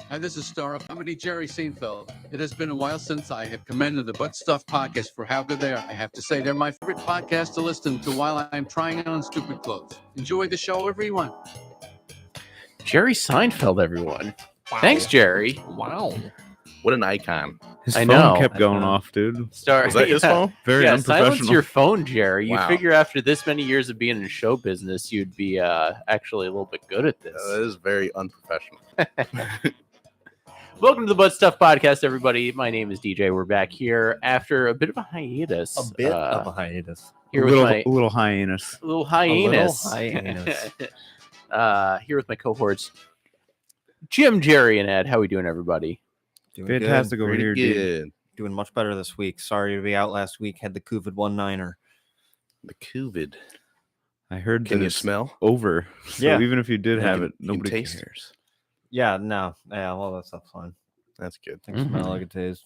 Hi, this is star of comedy Jerry Seinfeld. It has been a while since I have commended the Butt Stuff podcast for how good they are. I have to say they're my favorite podcast to listen to while I am trying on stupid clothes. Enjoy the show, everyone. Jerry Seinfeld, everyone. Thanks, Jerry. Wow. What an icon. His I phone know. kept going off, dude. Star, Was that his phone? Very yeah, unprofessional. silence your phone, Jerry. You Wow. figure after this many years of being in show business, you'd be actually a little bit good at this. That is very unprofessional. Welcome to the Butt Stuff Podcast, everybody. My name is DJ. We're back here after a bit of a hiatus. A bit of a hiatus. Here a with my little hyenas. little hyenas. hyenas. Here with my cohorts, Jim, Jerry, and Ed. How we doing, everybody? Doing Fantastic good. over Pretty here, dude. good. Doing much better this week. Sorry to be out last week. Had the COVID-19er. The COVID. I heard Can that you it's smell? over. So Yeah. even if you did Yeah, have you it, can- you can nobody taste it. cares. Yeah, no. Yeah, well, that stuff's fine. That's good. Things smell Mhm. like it tastes.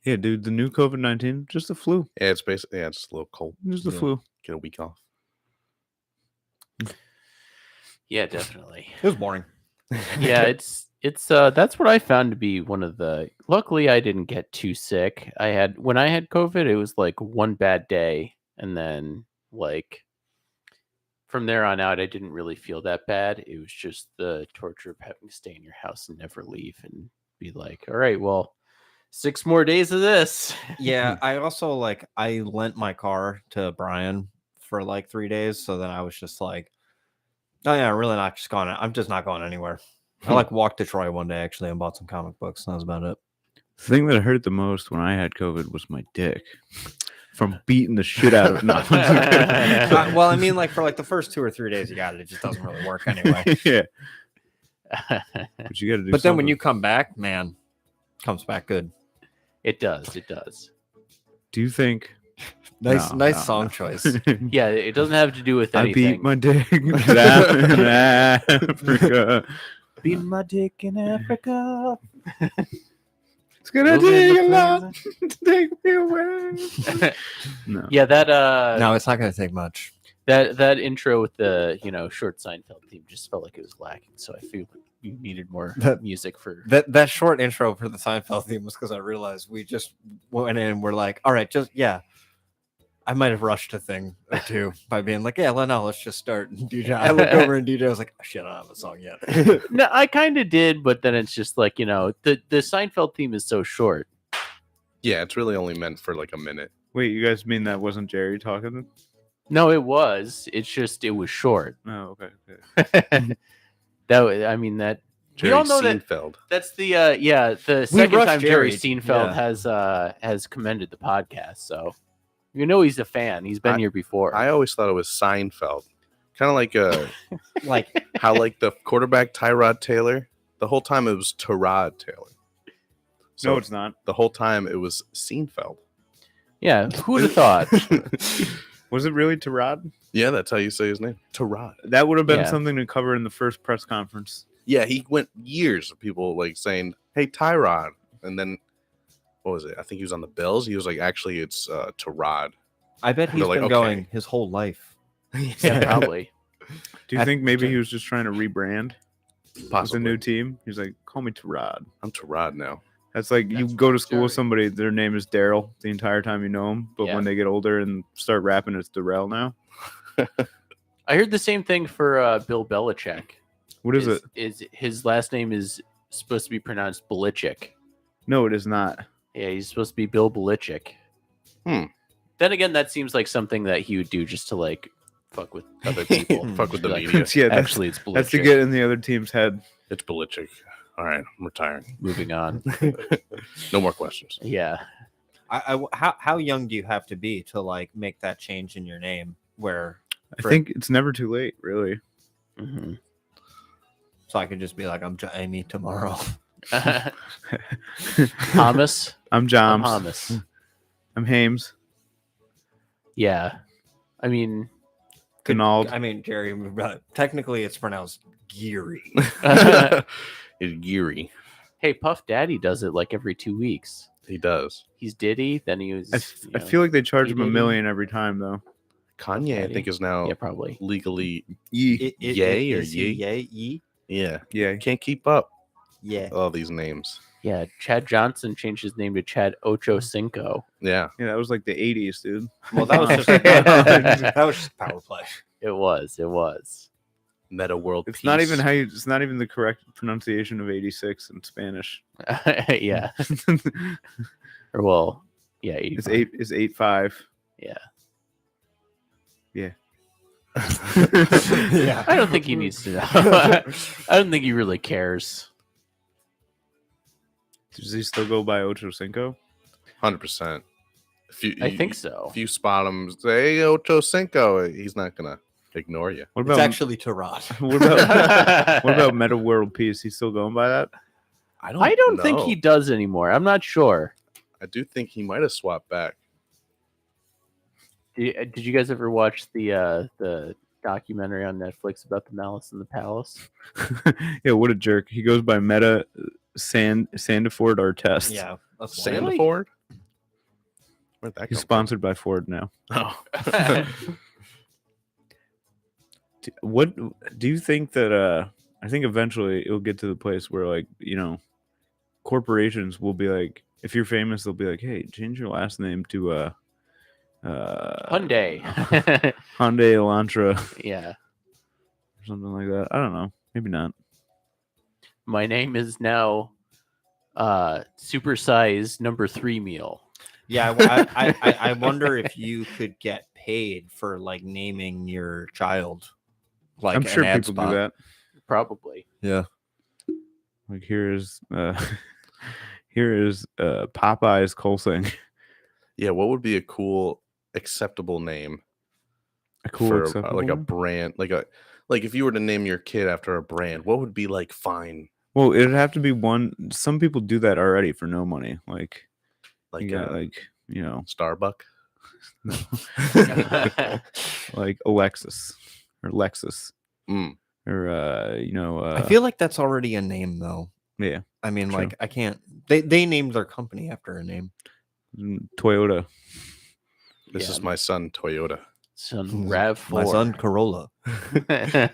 Yeah, dude, the new COVID-19, just the flu. Yeah, it's basically it's just a little cold. Just the Yeah. flu. Get a week off. Yeah, definitely. It was boring. Yeah, it's that's what I found to be one of the. Luckily, I didn't get too sick. When I had COVID, it was like one bad day, and then like from there on out, I didn't really feel that bad. It was just the torture of having to stay in your house and never leave, and be like, all right, well, 6 more days of this. Yeah, I also I lent my car to Brian for like 3 days, so then I was just like, oh yeah, I'm really not just going. I'm just not going anywhere. I walked to Troy one day actually and bought some comic books, and that was about it. The thing that hurt the most when I had COVID was my dick. From beating the shit out of it. No. Well, I mean, for the first 2 or 3 days you got it, it just doesn't really work anyway. Yeah. But you got to do But then when something. you come back, man, comes back good. It does. It does. Do you think... Nice No, no, song no. choice. Yeah, it doesn't have to do with I anything. beat my dick in Africa. Beat my dick in Africa. It's gonna Moving in take the a lot to take me away. No. Yeah, that No, it's not going to take much. that intro with the short Seinfeld theme just felt like it was lacking. So I feel you needed more That- music for. That short intro for the Seinfeld theme was because I realized we just went in and we're like, all right, I might have rushed a thing or two by being like, yeah, no, let's just start. And DJ, I looked over and DJ was like, oh, shit, I don't have a song yet. No, I kind of did, but then it's just like the Seinfeld theme is so short. Yeah, it's really only meant for like a minute. Wait, you guys mean that wasn't Jerry talking? No, it was. It's just it was short. Oh, okay. That Jerry we all know that Seinfeld. that's the the second rushed time Jerry Jerry, Seinfeld yeah. has commended the podcast, so he's a fan. He's been here before. I always thought it was Seinfeld. Kind of like Like, how like the quarterback Tyrod Taylor. The whole time it was Tyrod Taylor. So No, it's not. the whole time it was Seinfeld. Yeah, who would have thought? Was it really Tyrod? Yeah, that's how you say his name. Tyrod. That would have been Yeah. something to cover in the first press conference. Yeah, he went years of people like saying, "Hey, Tyrod," and then what was it? I think he was on the Bills. He was like, "Actually, it's Tyrod." I bet he's They're like, been okay. going his whole life. Yeah, probably. Do you I- think maybe he was just trying to rebrand with a Possibly. new team? He's like, call me Tyrod. I'm Tyrod now. That's like you That's go to what school with Jerry- somebody, their name is Daryl the entire time you know them, but Yeah. when they get older and start rapping, it's Darrell now. I heard the same thing for Bill Belichick. What is it? Is his last name is supposed to be pronounced Belichick? No, it is not. Yeah, he's supposed to be Bill Belichick. Hmm. Then again, that seems like something that he would do just to like fuck with other people. Fuck with the Like, media. Yeah, that's, Actually, it's Belichick. that's to get in the other team's head. It's Belichick. All right, I'm retiring. Moving on. No more questions. Yeah. How young do you have to be to make that change in your name? Where I think it's never too late, really. hmm so I could just be like, I'm Jamie tomorrow. Thomas. I'm Joms. Thomas. I'm Hames. Yeah. I mean, Donald. I mean, Jerry, technically it's pronounced Geary. It's Geary. hey, Puff Daddy does it like every 2 weeks. He does. He's Diddy, then he was. I feel like they charge him He $1 did. million every time, though. Kanye, I Daddy. think, is now yeah, probably. legally. Yee. Yay or is he yee? Yay? Yeah. Yeah. Can't keep up. Yeah. all these names. Yeah, Chad Johnson changed his name to Chad Ocho Cinco. Yeah. Yeah, that was like the 80s, dude. Well, that was just that was just power play. It was. Meta world. It's not even how you. It's not even the correct pronunciation of 86 in Spanish. Yeah. Or well, yeah, It's 85. 8. It's 8-5. Yeah. Yeah. Yeah. I don't think he needs to know. I don't think he really cares. Does he still go by Ocho Cinco? 100%. I think so. If you spot him, say, hey, Ocho Cinco, he's not going to ignore you. What It's about actually Tarot. what about what about Meta World Peace? He's still going by that? I don't think he does anymore. I'm not sure. I do think he might have swapped back. Did you guys ever watch the documentary on Netflix about the Malice in the Palace? Yeah, what a jerk. He goes by Meta Sandiford Artest. Yeah. That's Santa Really? Ford? Where'd that He's come sponsored by Ford now. from? Oh. What do you think that I think eventually it'll get to the place where, like, corporations will be like, if you're famous, they'll be like, hey, change your last name to Hyundai. Hyundai Elantra Yeah. or something like that. I don't know. Maybe not. My name is now supersized number 3 meal. Yeah, well, I wonder if you could get paid for like naming your child. Like I'm sure an ad people spot. do that. Probably. Yeah. Like here is Popeye's Colsing. Yeah, what would be a cool, acceptable name A cool for acceptable like a one? brand? Like if you were to name your kid after a brand, what would be like fine? Well, it'd have to be one. Some people do that already for no money. Like Like you got Starbuck? like Alexis or Lexus Mm. or I feel like that's already a name though. yeah, I mean, True. like I can't. They named their company after a name. Toyota. This Yeah. is my son, Toyota. Son My RAV4. son Corolla.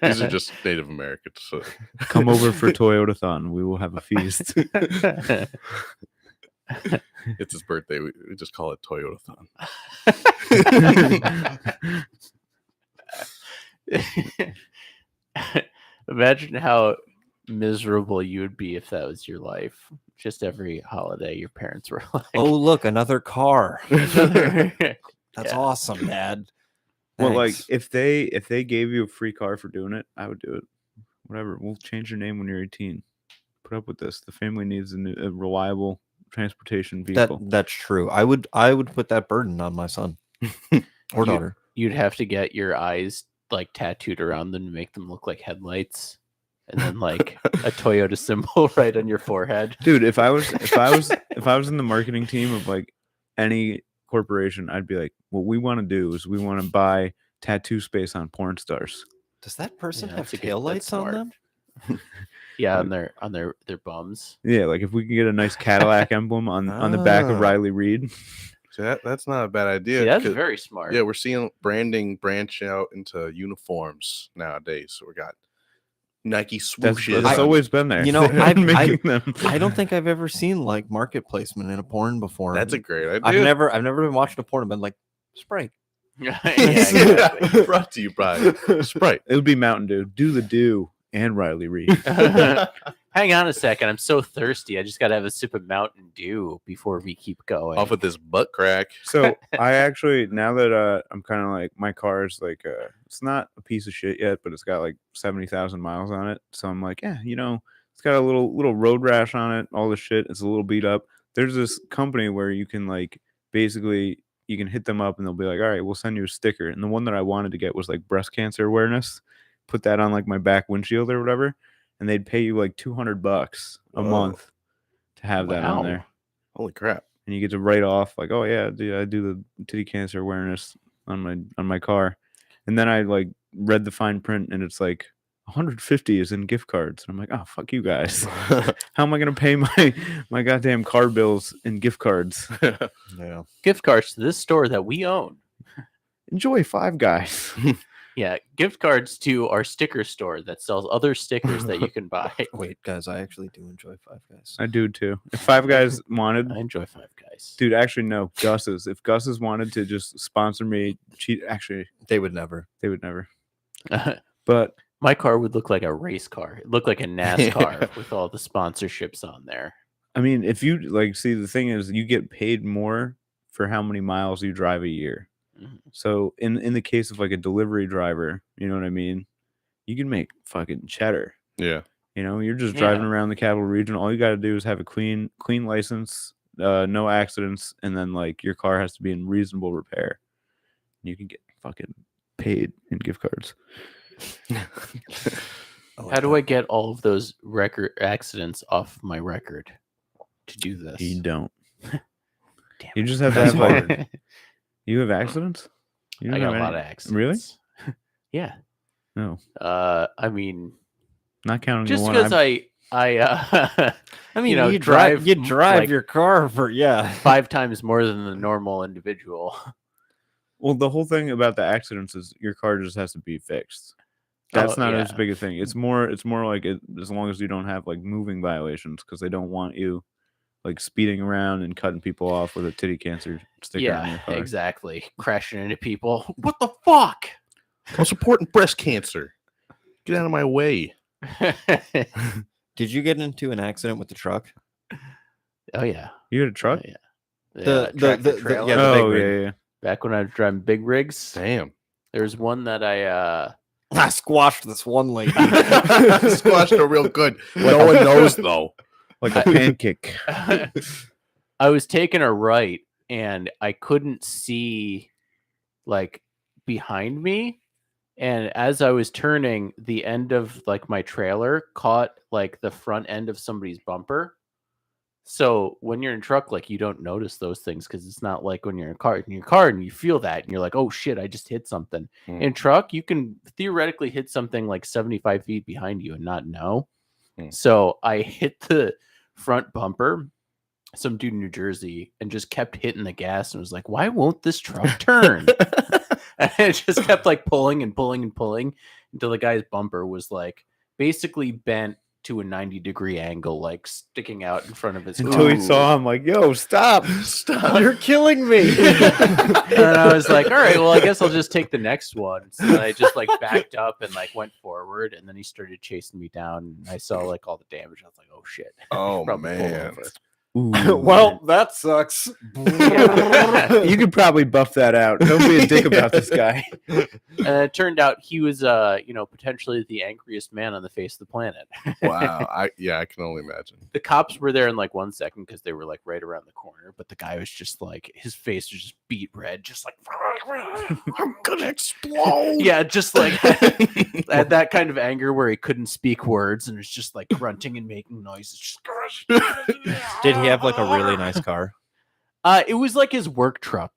These are just Native Americans. So. Come over for Toyotathon. We will have a feast. It's his birthday. We just call it Toyotathon. Imagine how miserable you would be if that was your life. Just every holiday, your parents were like, Oh, look, another car. That's Yeah. awesome, Dad. Well, like Thanks. if they gave you a free car for doing it, I would do it. Whatever. We'll change your name when you're 18. Put up with this. The family needs a reliable transportation vehicle. That's true. I would put that burden on my son or daughter. you'd have to get your eyes like tattooed around them to make them look like headlights, and then like a Toyota symbol right on your forehead. Dude, if I was in the marketing team of like any corporation, I'd be like, what we want to do is we want to buy tattoo space on porn stars. Does that person Yeah, have that's a good- that's taillights on smart. them? Yeah, on their bums. Yeah, like if we can get a nice Cadillac emblem on the back of Ah. Riley Reed. So that's not a bad idea. See, that's 'cause- very smart. Yeah, we're seeing branding branch out into uniforms nowadays. So we got Nike swooshes. That's always been there. You know, They're I making them. I don't think I've ever seen like market placement in a porn before. That's a great idea. I've never been watching a porn and been like Sprite. Yeah, exactly. Brought to you by Sprite. It would be Mountain Dew. Do the Dew and Riley Reed. Hang on a second. I'm so thirsty. I just got to have a sip of Mountain Dew before we keep going. Off with this butt crack. So I actually, now that I'm kind of like, my car is like, it's not a piece of shit yet, but it's got like 70,000 miles on it. So I'm like, yeah, it's got a little road rash on it, all the shit. It's a little beat up. There's this company where you can like, basically you can hit them up and they'll be like, all right, we'll send you a sticker. And the one that I wanted to get was like breast cancer awareness. Put that on like my back windshield or whatever. And they'd pay you like $200 a Whoa. month to have that on Wow. there. Holy crap. And you get to write off like, oh yeah, dude, I do the titty cancer awareness on my car. And then I like read the fine print and it's like 150 is in gift cards. And I'm like, oh fuck you guys. How am I gonna pay my goddamn car bills in gift cards? Yeah. Gift cards to this store that we own. Enjoy Five Guys. Yeah, gift cards to our sticker store that sells other stickers that you can buy. Wait, guys, I actually do enjoy Five Guys. I do too. If Five Guys wanted, I enjoy Five Guys. dude, actually no, Gus's. If Gus's wanted to just sponsor me, actually They would never. they would never. But My car would look like a race car. It looked like a NASCAR with all the sponsorships on there. I mean, if you like, see, the thing is, you get paid more for how many miles you drive a year. Mhm. So in the case of like a delivery driver, you know what I mean, you can make fucking cheddar. Yeah. You know, you're just driving Yeah. around the capital region. All you got to do is have a clean license, no accidents, and then like your car has to be in reasonable repair. You can get fucking paid in gift cards. How do I get all of those record accidents off my record to do this? You don't. Damn You it. just have to That's have like. hard. You have accidents? You I don't got a have lot of any- accidents. Really? Yeah. No, I mean, not counting just the one. because I'm- I mean, you know, you drive drive, like, your car for 5 times more than the normal individual. Well, the whole thing about the accidents is your car just has to be fixed. That's Oh, not as yeah. big a thing. It's more like as long as you don't have like moving violations, because they don't want you like speeding around and cutting people off with a titty cancer sticker on your Yeah, car. exactly. Crashing into people. What the fuck? I'm supporting breast cancer. Get out of my way. Did you get into an accident with the truck? Oh yeah. You had a truck? Oh, yeah. The- Yeah, tractor the- trailer. yeah, the big Oh rig. yeah, yeah. Back when I was driving big rigs, Damn. there's one that I I squashed this one lady. Squashed her real good. No one knows though. Like a pancake. I was taking a right and I couldn't see like behind me. And as I was turning, the end of like my trailer caught like the front end of somebody's bumper. So when you're in truck, like you don't notice those things because it's not like when you're in your car and you feel that and you're like, oh shit, I just hit something. Mm. In truck, you can theoretically hit something like 75 feet behind you and not know. Mm. So I hit the front bumper, some dude in New Jersey, and just kept hitting the gas and was like, why won't this truck turn? And it just kept like pulling and pulling and pulling until the guy's bumper was like basically bent to a 90-degree angle, like sticking out in front of his Until he Ooh. saw him, like, yo, stop. Stop. You're killing me. And I was like, all right, well, I guess I'll just take the next one. So then I just like backed up and like went forward, and then he started chasing me down. And I saw like all the damage. I was like, oh shit. Oh Probably pulled man. over. Well, that sucks. You could probably buff that out. Don't be a dick about this guy. And it turned out he was, potentially the angriest man on the face of the planet. Wow. I can only imagine. The cops were there in like 1 second because they were like right around the corner, but the guy was just like, his face was just beat red, just like, I'm gonna explode. yeah, just like had that kind of anger where he couldn't speak words and was just like grunting and making noises. Just, Did he have like a really nice car? it was like his work truck.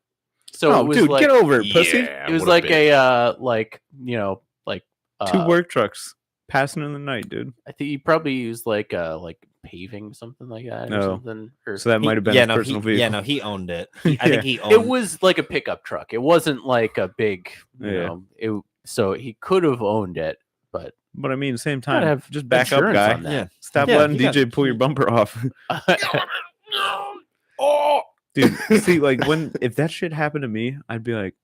So Oh, it was dude, like, get over it, pussy. Yeah, it was what a like bitch. Two work trucks passing in the night, dude. I think he probably used like paving, something like that, or No. something. Or So that might have been yeah, his no, personal he, vehicle. yeah, no, he owned it. I Yeah. think he owned it was like a pickup truck. It wasn't like a big, Yeah. so he could have owned it, but But I mean, same gotta time, have just back up, insurance guy. on that. Yeah. Stop Yeah, letting he got- DJ pull your bumper off. Oh. Dude, see, like if that shit happened to me, I'd be like,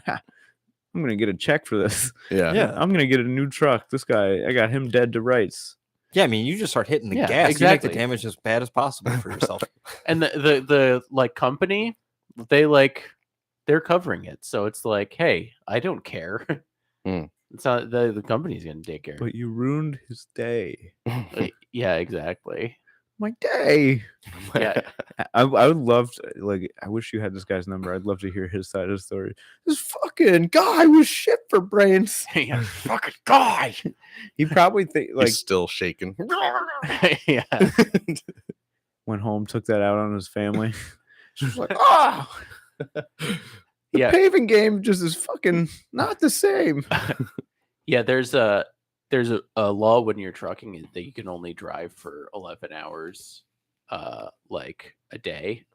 I'm gonna get a check for this. Yeah. Yeah. I'm gonna get a new truck. This guy, I got him dead to rights. Yeah, I mean, you just start hitting the Yeah, gas. You make exactly. the damage as bad as possible for yourself. And the like company, they're covering it, so it's like, hey, I don't care. Hmm. It's not the company's gonna take care. But you ruined his day. Yeah, exactly. My day. Yeah, I would love to, like, I wish you had this guy's number. I'd love to hear his side of the story. This fucking guy was shit for brains. yeah, Fucking guy. He probably think Like like still shaking. yeah. went home, took that out on his family. Just like, oh, the Yeah. paving game just is fucking not the same. Yeah, there's a law when you're trucking that you can only drive for 11 hours like a day.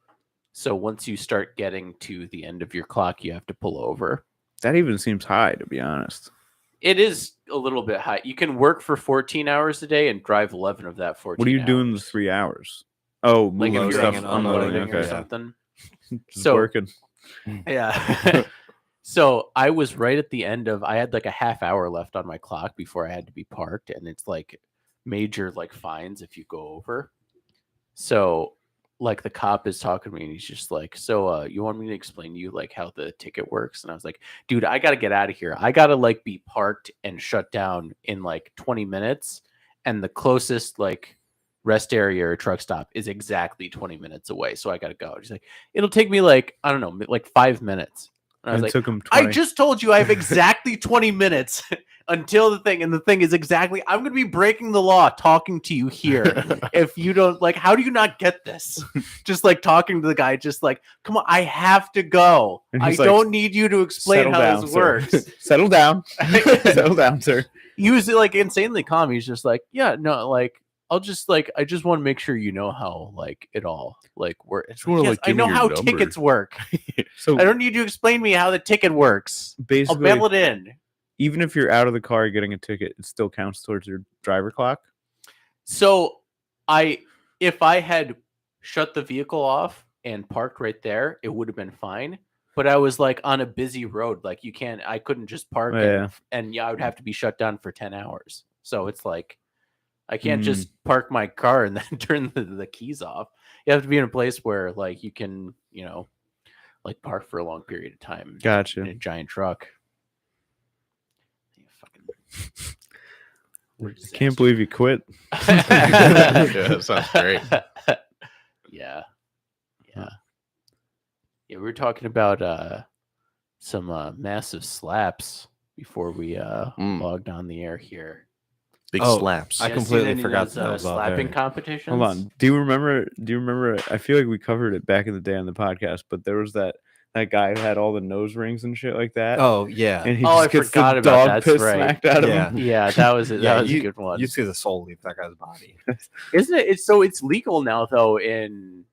So once you start getting to the end of your clock, you have to pull over. That even seems high, to be honest. It is a little bit high. You can work for 14 hours a day and drive 11 of that 14. What are you doing the hours. 3 hours? Oh, Like moving if you're stuff, and unloading. unloading or Okay, something. just So- working. Yeah. So I was right at the end of. I had like a half hour left on my clock before I had to be parked, and it's like major like fines if you go over. So like the cop is talking to me and he's just like, so you want me to explain to you like how the ticket works? And I was like, dude, I gotta get out of here. I gotta like be parked and shut down in like 20 minutes. And the closest like rest area or truck stop is exactly 20 minutes away. So I gotta go. He's like, it'll take me like, I don't know, like 5 minutes. And I was It like, took him I 20. just told you I have exactly 20 minutes until the thing. And the thing is exactly, I'm going to be breaking the law talking to you here. If you don't like, how do you not get this? Just like talking to the guy, just like, come on, I have to go. And I he's like, don't need you to explain Settle how down, this sir. works. Settle down. Settle down, sir. He was like insanely calm. He's just like, yeah, no, like, I'll just like, I just want to make sure you know how like it all like works. Just wanna, Yes, like, I give me know your how number. tickets work. So I don't need you to explain me how the ticket works. I'll basically, mail it in. even if you're out of the car getting a ticket, it still counts towards your driver clock. So if I had shut the vehicle off and parked right there, it would have been fine. But I was like on a busy road. Like I couldn't just park Yeah. and I would have to be shut down for 10 hours. So it's like, I can't Mm. just park my car and then turn the keys off. You have to be in a place where like you can, like park for a long period of time in Gotcha. a giant truck. You fucking I can't believe you quit. Yeah, that sounds great. Yeah. Yeah. Yeah, we were talking about some massive slaps before we logged on the air here. Big Oh, slaps. I You guys seen completely any of forgot those, that was out slapping there. competitions. Hold on. Do you remember? I feel like we covered it back in the day on the podcast, but there was that guy who had all the nose rings and shit like that. Oh yeah, and he Oh, just I gets forgot the about dog that, piss that's right. smacked out of Yeah. him. Yeah, that was a you, good one. You see the soul leave that guy's body. Isn't it? It's legal now though in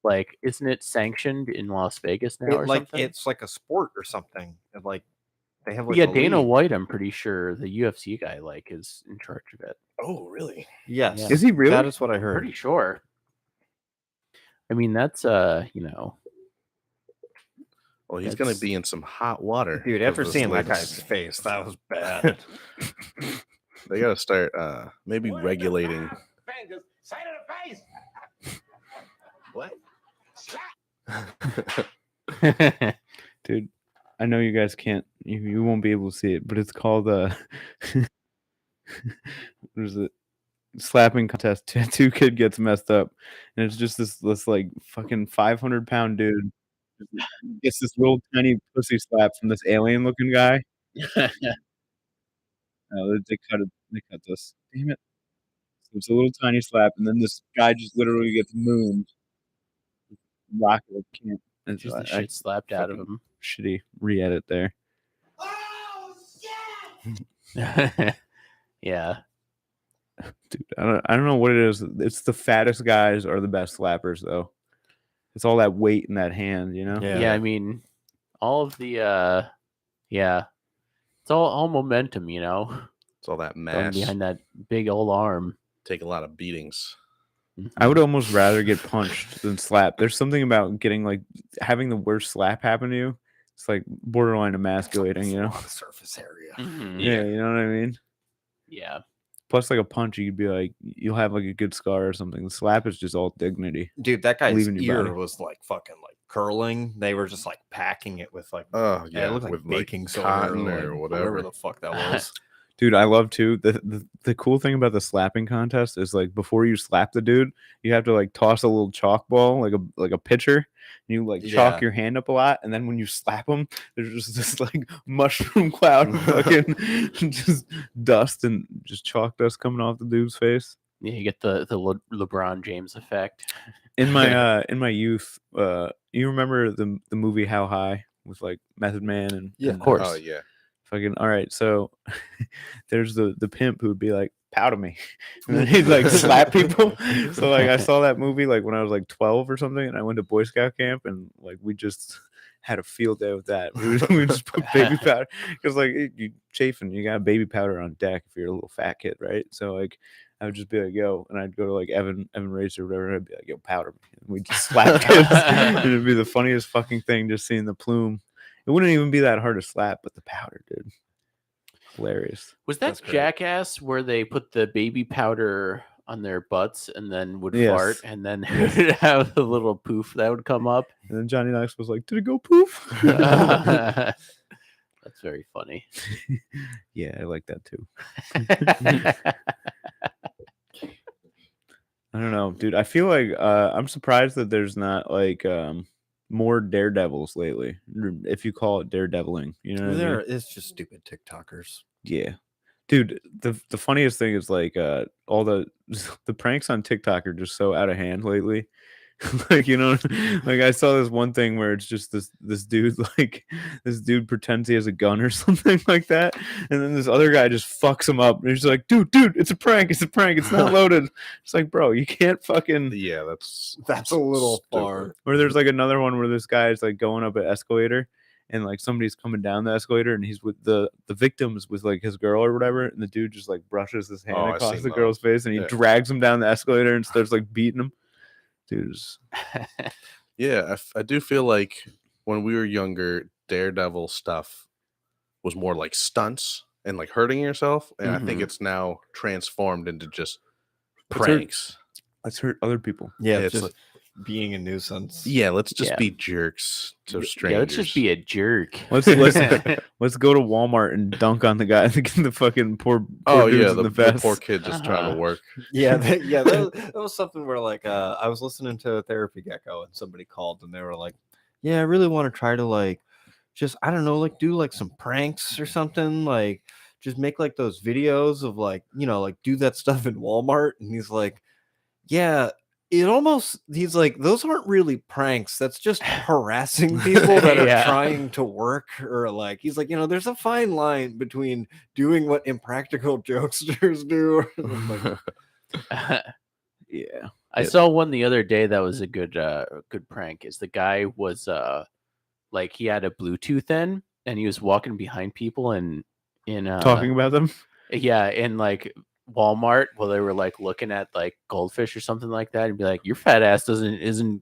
like isn't it sanctioned in Las Vegas now or something? It's like a sport or something. And, like they have like Yeah, a Dana league. White, I'm pretty sure the UFC guy like is in charge of it. Oh, really? Yes, Yeah. Is he really? That is what I heard. Pretty sure. I mean, that's Well, he's gonna That's- be in some hot water. Dude, because after of this seeing that latest- guy's face, that was bad. They gotta start maybe regulating. Fingers, say to the face. What? Dude, I know you guys can't. You won't be able to see it, but it's called there's a slapping contest. Tattoo kid gets messed up, and it's just this like fucking 500-pound dude gets this little tiny pussy slap from this alien looking guy. No, they cut it. They cut this. Damn it! So it's a little tiny slap, and then this guy just literally gets mooned. Rocket can't. It's just the I shit slapped out of fucking- shitty re-edit there. Oh, shit! him. Yeah. Dude, I don't know what it is. It's the fattest guys are the best slappers though. It's all that weight in that hand, you know? Yeah, I mean, all of the yeah. It's all momentum, It's all that going mass. behind that big old arm. Take a lot of beatings. I would almost rather get punched than slapped. There's something about getting like having the worst slap happen to you. It's like borderline emasculating, you know? On the surface area. Mhm. Yeah, you know what I mean? Yeah. Plus, like a punch, you'd be like, you'll have like a good scar or something. The slap is just all dignity. Dude, that guy's Leaving your ear body. was like fucking like curling. They were just like packing it with like Oh yeah, yeah, it looked like with baking soda cotton or or whatever whatever. the fuck that was. Dude, I love too. The cool thing about the slapping contest is like before you slap the dude, you have to like toss a little chalk ball like a pitcher. And you like chalk Yeah. your hand up a lot, and then when you slap them, there's just this like mushroom cloud of fucking just dust and just chalk dust coming off the dude's face. Yeah, you get the LeBron James effect. In my youth, you remember the movie How High with like Method Man and Yeah, Of course. Oh yeah. fucking all right. So there's the pimp who would be like, "Powder me," and then he'd like slap people. So like I saw that movie like when I was like 12 or something, and I went to Boy Scout camp, and like we just had a field day with that. We would just put baby powder because like you chafing, you got baby powder on deck if you're a little fat kid, right? So like I would just be like, yo, and I'd go to like Evan Racer or whatever, and I'd be like, yo, powder me. And we'd just slap kids. And it'd be the funniest fucking thing just seeing the plume. It wouldn't even be that hard to slap, but the powder, dude. Hilarious. Was that That's great. Jackass where they put the baby powder on their butts and then would Yes. fart and then would have a little poof that would come up? And then Johnny Knox was like, did it go poof? That's very funny. Yeah, I like that too. I don't know, dude. I feel like I'm surprised that there's not like more daredevils lately. If you call it daredeviling, you know what I There mean? is just stupid TikTokers. Yeah. Dude, the funniest thing is like all the pranks on TikTok are just so out of hand lately. Like, you know, like I saw this one thing where it's just this dude, like this dude pretends he has a gun or something like that, and then this other guy just fucks him up and he's like, dude, it's a prank, it's not loaded. It's like, bro, you can't fucking. Yeah, that's A little stupid. far. Or there's like another one where this guy is like going up an escalator and like somebody's coming down the escalator and he's with the victims with like his girl or whatever, and the dude just like brushes his hand Oh, I've across seen the those. girl's face and he Yeah. drags him down the escalator and starts like beating him. Dude, it's- Yeah, I do feel like when we were younger, Daredevil stuff was more like stunts and like hurting yourself, and I think Mhm. it's now transformed into just Let's hurt- pranks. let's hurt other people. Yeah, It's just like- being a nuisance. Yeah, let's just Yeah. be jerks to Yeah, strangers. let's just be a jerk. Let's let's go to Walmart and dunk on the guy, the fucking poor Oh dudes yeah, in the the vest. poor kid just trying Uh-huh. to work. Yeah, that was something where like I was listening to Therapy Gecko and somebody called and they were like, "Yeah, I really want to try to like just I don't know, like do like some pranks or something, like just make like those videos of like, you know, like do that stuff in Walmart." And he's like, "Yeah, he's like, those aren't really pranks. That's just harassing people that are Yeah. trying to work." Or like, he's like, you know, there's a fine line between doing what impractical jokesters do. I'm like, Yeah. I saw one the other day that was a good prank. Is the guy was like he had a Bluetooth in and he was walking behind people and in Talking about them. yeah, in like Walmart while they were like looking at like goldfish or something like that, and be like, "Your fat ass isn't in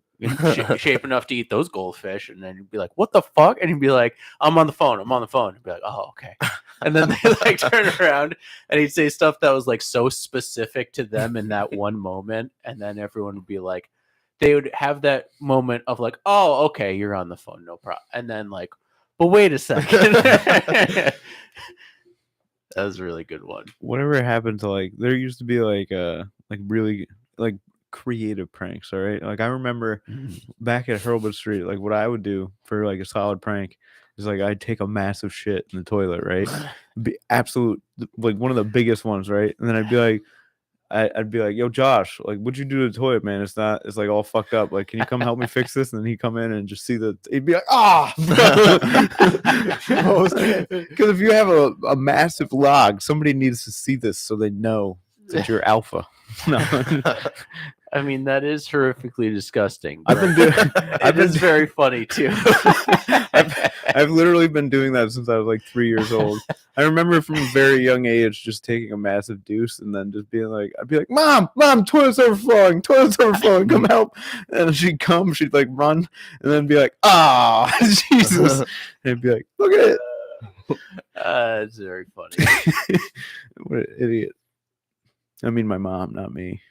shape enough to eat those goldfish," and then you'd be like, "What the fuck?" And he'd be like, I'm on the phone," and be like, "Oh, okay." And then they like turn around and he'd say stuff that was like so specific to them in that one moment, and then everyone would be like, they would have that moment of like, "Oh, okay, you're on the phone, no problem," and then like, "But wait a second." That was a really good one. Whatever happened to like there used to be like really like creative pranks, all right? Like I remember back at Hurlbut Street, like what I would do for like a solid prank is like I'd take a massive shit in the toilet, right? Be absolute like one of the biggest ones, right? And then I'd be like I'd be like, "Yo, Josh, like, what'd you do to the toilet, man? It's like all fucked up. Like, can you come help me fix this?" And then he'd come in and just see he'd be like, "Ah!" Because if you have a massive log, somebody needs to see this so they know that you're alpha. No. I mean, that is horrifically disgusting. I've been doing. It is very funny too. I've literally been doing that since I was like 3 years old. I remember from a very young age just taking a massive deuce and then just being like, I'd be like, Mom, toilet's overflowing, come help. And she'd come, she'd like run and then be like, "Ah, Jesus." And I'd be like, "Look at it." It's very funny. What an idiot. I mean, my mom, not me.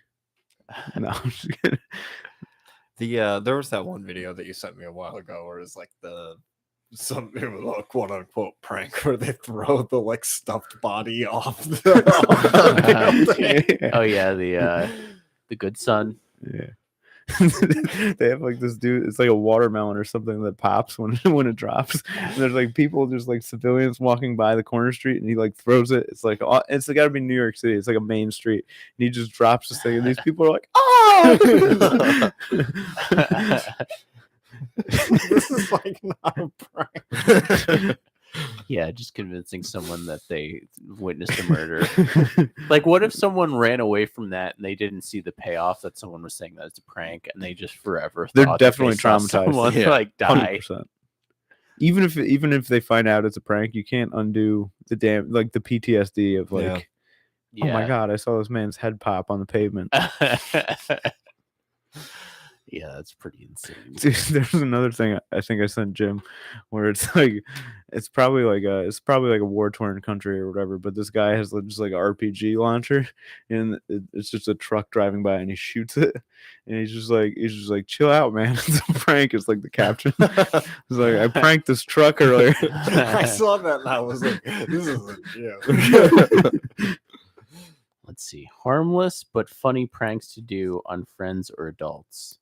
No, I'm just kidding. there was that one video that you sent me a while ago where it's like it was a quote unquote prank where they throw the like stuffed body off the building. Oh yeah, the good son. Yeah. They have like this dude, it's like a watermelon or something that pops when it drops. And there's like people, just like civilians walking by the corner street and he like throws it. It's like it's gotta be New York City. It's like a main street. And he just drops this thing and these people are like, "Oh!" This is like not a prank. Yeah, just convincing someone that they witnessed a murder. Like, what if someone ran away from that and they didn't see the payoff that someone was saying that it's a prank, and they just forever They're thought that they definitely saw traumatized. someone Yeah, like die. 100%. even if they find out it's a prank, you can't undo the the PTSD of like, Yeah. oh my god, I saw this man's head pop on the pavement. Yeah, that's pretty insane. Dude, there's another thing I think I sent Jim, where it's like, it's probably like a war torn country or whatever, but this guy has just like an RPG launcher, and it's just a truck driving by, and he shoots it, and he's just like, chill out, man. It's a prank. It's like the caption. It's like, I pranked this truck earlier. I saw that and I was like, this is a joke. Let's see. Harmless but funny pranks to do on friends or adults.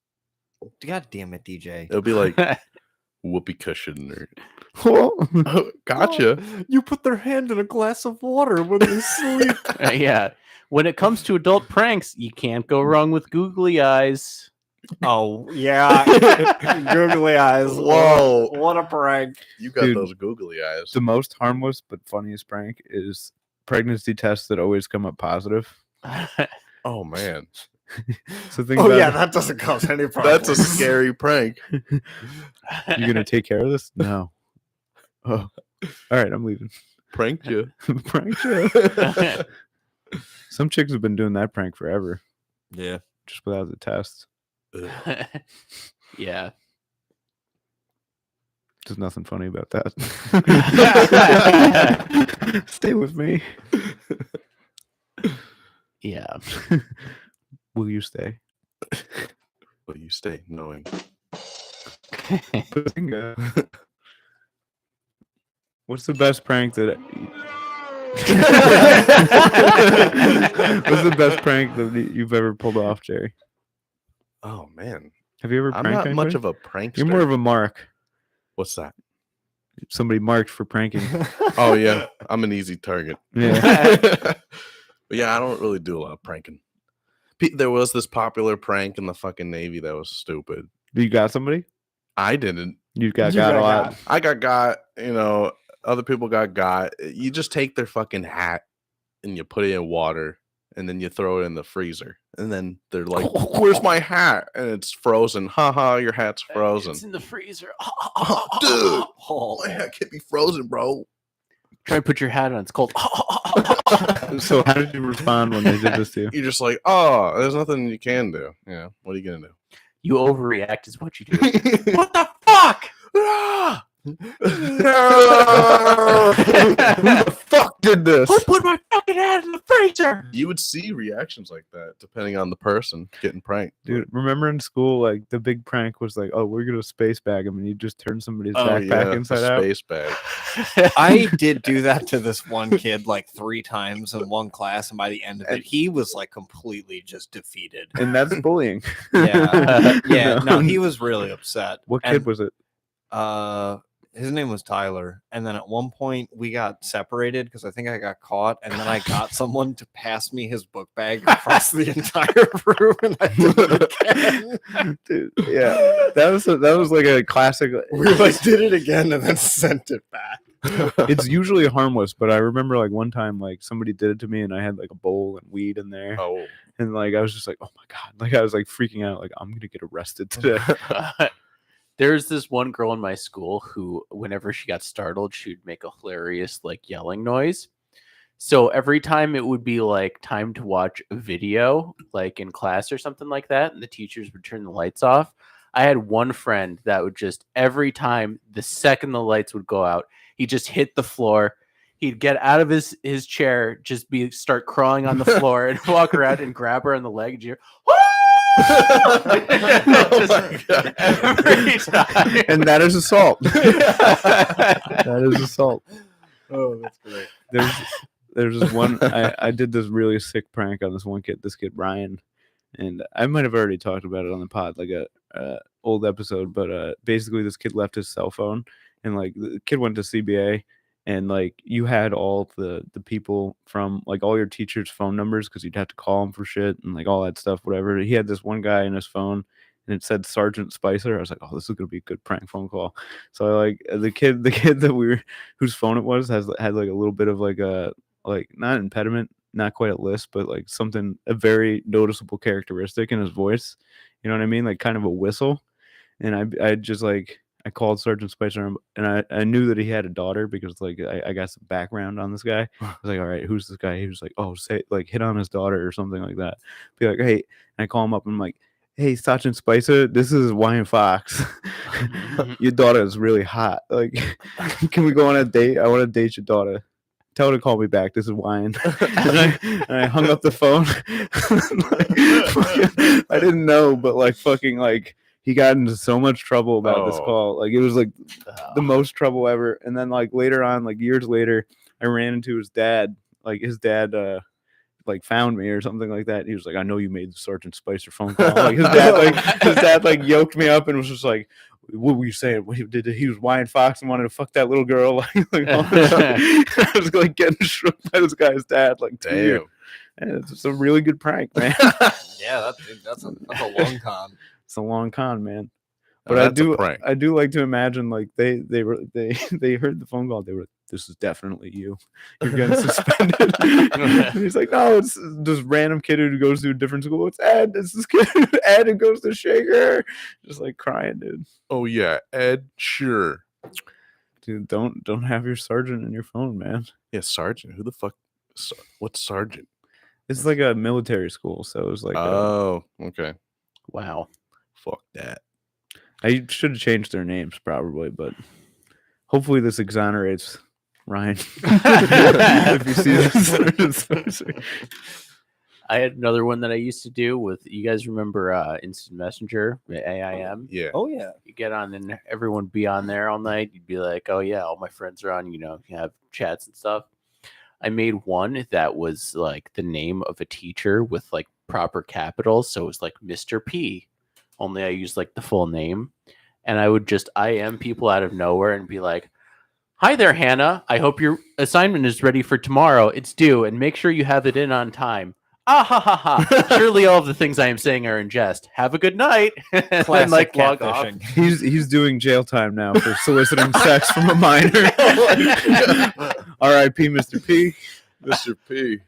God damn it, DJ. It'll be like whoopee cushion or gotcha. Oh, you put their hand in a glass of water when they sleep. Yeah. When it comes to adult pranks, you can't go wrong with googly eyes. Oh, yeah. Googly eyes. Whoa. What a prank. You got Dude. those googly eyes. The most harmless but funniest prank is pregnancy tests that always come up positive. Oh man, So think Oh, about yeah, it. that doesn't cause any problems. that's a scary prank. You gonna take care of this? No. Oh, all right, I'm leaving. Pranked you. Prank you. Some chicks have been doing that prank forever, Yeah. just without the test. Yeah. There's nothing funny about that. Stay with me. Yeah. Will you stay? Will you stay knowing? Bazinga. What's the best prank that? What's the best prank that you've ever pulled off, Jerry? Oh man, Have you ever I'm pranked not much anybody? of a prankster. You're more of a mark. What's that? Somebody marked for pranking. Oh yeah, I'm an easy target. Yeah. But yeah, I don't really do a lot of pranking. There was this popular prank in the fucking Navy that was stupid. You got somebody? I didn't. You got You got a got lot. I got. You know, other people got. You just take their fucking hat and you put it in water, and then you throw it in the freezer, and then they're like, "Where's my hat?" And it's frozen. Haha, your hat's frozen. It's in the freezer. Dude, Oh, my hat can't be frozen, bro. Try and put your hat on. It's cold. So how did you respond when they did this to you? You're just like, oh, there's nothing you can do. Yeah, what are you gonna You overreact is what you do. do? What the fuck? Ah! Who the fuck did this? Who put my fucking hat in the freezer? You would see reactions like that depending on the person getting pranked. Dude, remember in school, like the big prank was like, oh, we're gonna space bag him, and you just turn somebody's Oh, backpack yeah, inside a out. space bag. I did do that to this one kid like 3 times in one class, and by the end of it, he was like completely just defeated. And that's bullying. Yeah, yeah. No, No. he was really upset. What kid And, was it? his name was Tyler, and then at one point we got separated because I think I got caught, and then I got someone to pass me his book bag across the entire room, and I did it again. Dude, yeah, that was like a classic. We like did it again and then sent it back. It's usually harmless, but I remember like one time, like somebody did it to me, and I had like a bowl and weed in there, Oh, and like I was just like, oh my god, like I was like freaking out, like I'm gonna get arrested today. There's this one girl in my school who, whenever she got startled, she'd make a hilarious like yelling noise. So every time it would be like time to watch a video, like in class or something like that, and the teachers would turn the lights off. I had one friend that would just every time the second the lights would go out, he'd just hit the floor. He'd get out of his chair, just start crawling on the floor and walk around and grab her on the leg and she'd, Oh my God. every time. And that is assault. That is assault. Oh, that's great. There's this one. I did this really sick prank on this one kid. This kid Ryan, and I might have already talked about it on the pod, like a old episode. But basically, this kid left his cell phone, and like the kid went to CBA, and like you had all the people from like all your teachers' phone numbers because you'd have to call them for shit and like all that stuff, whatever. He had this one guy in his phone, and it said Sergeant Spicer. I was like, oh, this is gonna be a good prank phone call. So like the kid that whose phone it was had like a little bit of like a not impediment, not quite a lisp, but like a very noticeable characteristic in his voice. You know what I mean? Like kind of a whistle. And I just like I called Sergeant Spicer, and I knew that he had a daughter because like I got some background on this guy. I was like, all right, who's this guy? He was like, oh, say like hit on his daughter or something like that. Be like, hey, and I call him up and I'm like, hey, Sergeant Spicer, this is Wyan Fox. Your daughter is really hot. Like, can we go on a date? I want to date your daughter. Tell her to call me back. This is Wyan. and I hung up the phone. I didn't know, but like fucking like he got into so much trouble about this call. Like it was like the most trouble ever. And then like later on, like years later, I ran into his dad. Like his dad like found me or something like that. He was like, I know you made the Sergeant Spicer phone call. Like his dad like yoked me up and was just like, what were you saying? He was Wyan Fox and wanted to fuck that little girl. I was like getting shook by this guy's dad. Like, damn, it's a really good prank, man. Yeah, that's a long con. It's a long con, man. But I do like to imagine like they heard the phone call. They were, this is definitely you. You're getting suspended. And he's like, no, it's this random kid who goes to a different school. It's Ed. It's this kid, Ed, who goes to Shaker. Just like crying, dude. Oh yeah, Ed. Sure, dude. Don't have your sergeant in your phone, man. Yeah, sergeant. Who the fuck? What's sergeant? It's like a military school, so it's like. Oh, okay. Wow. Fuck that. I should have changed their names probably, but hopefully this exonerates Ryan. If you see this. I had another one that I used to do with, you guys remember Instant Messenger, AIM? Yeah. Oh yeah. You get on and everyone would be on there all night. You'd be like, oh yeah, all my friends are on, you have chats and stuff. I made one that was like the name of a teacher with like proper capitals. So it was like Mr. P. Only I used like the full name. And I would just IM people out of nowhere and be like, hi there, Hannah. I hope your assignment is ready for tomorrow. It's due, and make sure you have it in on time. Ah ha ha ha. Surely all of the things I am saying are in jest. Have a good night. And like log off. He's doing jail time now for soliciting sex from a minor. R.I.P. Mr. P. Mr. P.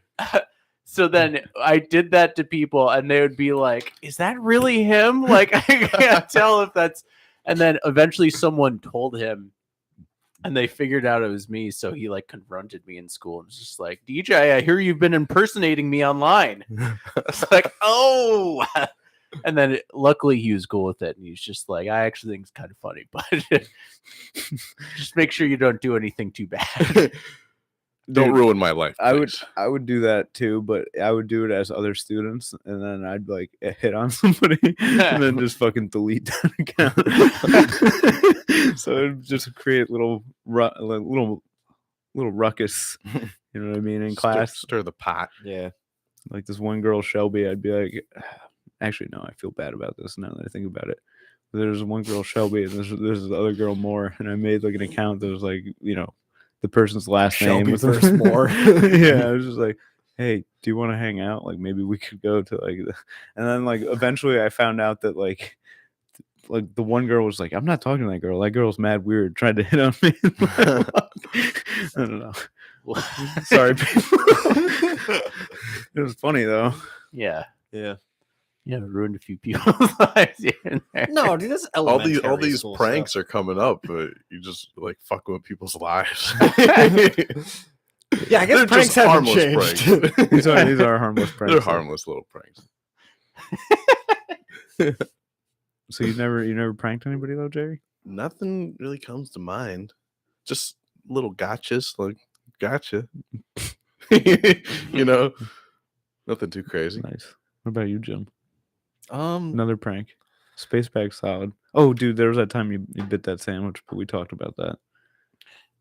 So then I did that to people and they would be like, is that really him? Like, I can't tell if that's. And then eventually someone told him and they figured out it was me. So he like confronted me in school and was just like, DJ, I hear you've been impersonating me online. It's like, oh. And then luckily he was cool with it. And he's just like, I actually think it's kind of funny, but just make sure you don't do anything too bad. Don't ruin my life. Please. I would do that too, but I would do it as other students, and then I'd like hit on somebody, and then just fucking delete that account. So it'd just create little ruckus. You know what I mean? In class, stir the pot. Yeah. Like this one girl, Shelby. I'd be like, actually, no, I feel bad about this now that I think about it. There's one girl, Shelby, and there's the other girl, Moore, and I made like an account that was like, the person's last Shelby name was versus Moore. Yeah, I was just like, hey, do you want to hang out? Like maybe we could go to like, and then like eventually I found out that like the one girl was like, I'm not talking to that girl. That girl's mad weird. Tried to hit on me. I don't know. Sorry, people. It was funny though. Yeah. Yeah. Yeah, ruined a few people's lives here and there. No, dude, that's all elementary these school pranks stuff. are coming up, but you just like fucking with people's lives. Yeah, I guess They're pranks just haven't harmless changed. pranks. These are harmless pranks. They're harmless little pranks. So you never pranked anybody though, Jerry? Nothing really comes to mind. Just little gotchas, like gotcha. Nothing too crazy. Nice. What about you, Jim? Um, Another prank. Space bag solid. Oh, dude, there was that time you bit that sandwich, but we talked about that.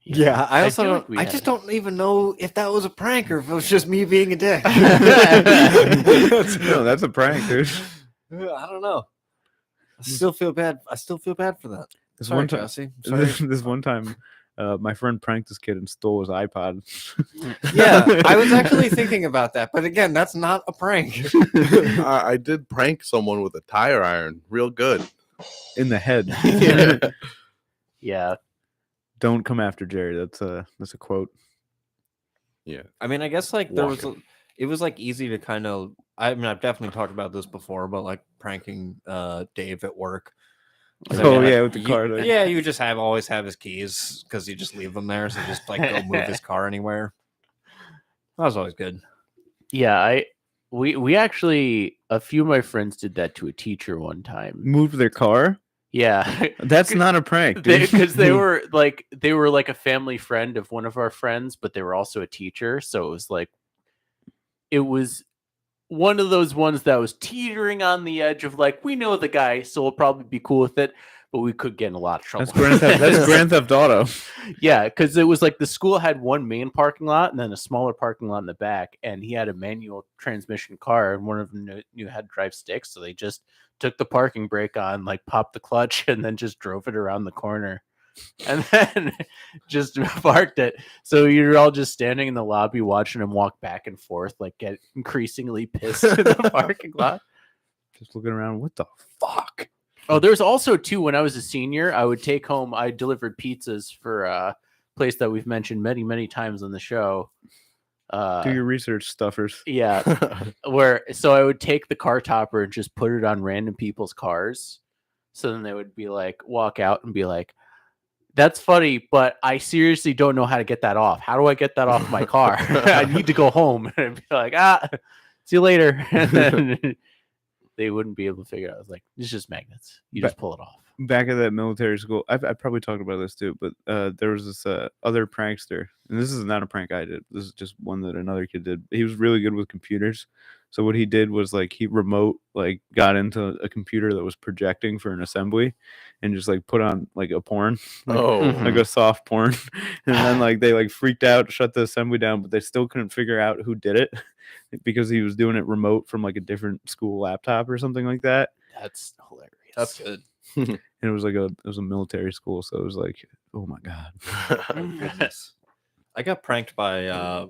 yeah, I also feel don't, like we I had just it. don't even know if that was a prank or if it was just me being a dick. No, that's a prank, dude. I don't know. I still feel bad. I still feel bad for that. This Sorry, one time, Jesse. Sorry. this one time, my friend pranked this kid and stole his iPod. Yeah, I was actually thinking about that, but again, that's not a prank. I did prank someone with a tire iron, real good. In the head. Yeah. Don't come after Jerry. That's a quote. Yeah, I mean, I guess like there was, Walking. it was like easy to kind of. I mean, I've definitely talked about this before, but like pranking Dave at work. Oh yeah, with the car. There. Yeah, you just always have his keys because you just leave them there, so just like go move his car anywhere. That was always good. Yeah, we actually, a few of my friends did that to a teacher one time. Moved their car. Yeah, That's not a prank, dude. because they were like a family friend of one of our friends, but they were also a teacher. So it was one of those ones that was teetering on the edge of like, we know the guy, so we'll probably be cool with it, but we could get in a lot of trouble. That's Grand Theft Auto. Yeah, because it was like the school had one main parking lot and then a smaller parking lot in the back, and he had a manual transmission car, and one of them knew how to drive sticks, so they just took the parking brake on, like popped the clutch, and then just drove it around the corner, and then just parked it. So you're all just standing in the lobby watching him walk back and forth, like get increasingly pissed in the parking lot. Just looking around. What the fuck? Oh, there's also too, when I was a senior, I would take home, I delivered pizzas for a place that we've mentioned many, many times on the show. Do your research, stuffers. Yeah. So I would take the car topper and just put it on random people's cars. So then they would be like, walk out and be like, that's funny, but I seriously don't know how to get that off. How do I get that off my car? I need to go home. And I'd be like, see you later. And then they wouldn't be able to figure it out. I was like, it's just magnets. You just pull it off. Back at that military school, I probably talked about this too, but there was this other prankster, and this is not a prank I did. This is just one that another kid did. He was really good with computers. So what he did was like he got into a computer that was projecting for an assembly, and just like put on like a porn, like a soft porn, and then like they like freaked out, shut the assembly down, but they still couldn't figure out who did it because he was doing it remote from like a different school laptop or something like that. That's hilarious. That's good. And it was a military school, so it was like, oh my god. Goodness. I got pranked by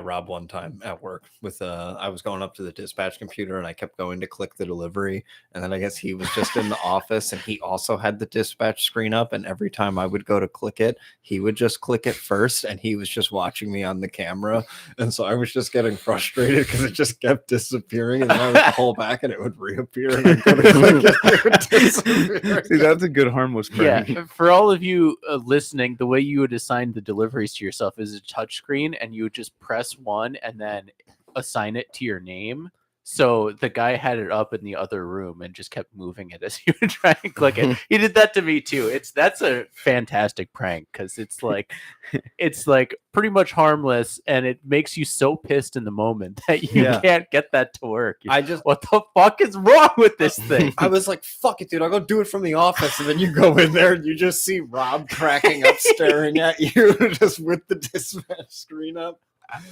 Rob one time at work with I was going up to the dispatch computer and I kept going to click the delivery, and then I guess he was just in the office and he also had the dispatch screen up, and every time I would go to click it, he would just click it first, and he was just watching me on the camera, and so I was just getting frustrated because it just kept disappearing, and then I would pull back and it would reappear, and I'd go to click it, and it would disappear. See, that's a good harmless prank. Yeah, for all of you listening, the way you would assign the deliveries to yourself is a touch screen, and you would just press one and then assign it to your name. So the guy had it up in the other room and just kept moving it as you would try and click it. He did that to me too. That's a fantastic prank because it's like pretty much harmless, and it makes you so pissed in the moment that you can't get that to work. What the fuck is wrong with this thing? I was like, fuck it, dude. I'll go do it from the office. And then you go in there and you just see Rob cracking up, staring at you just with the dispatch screen up.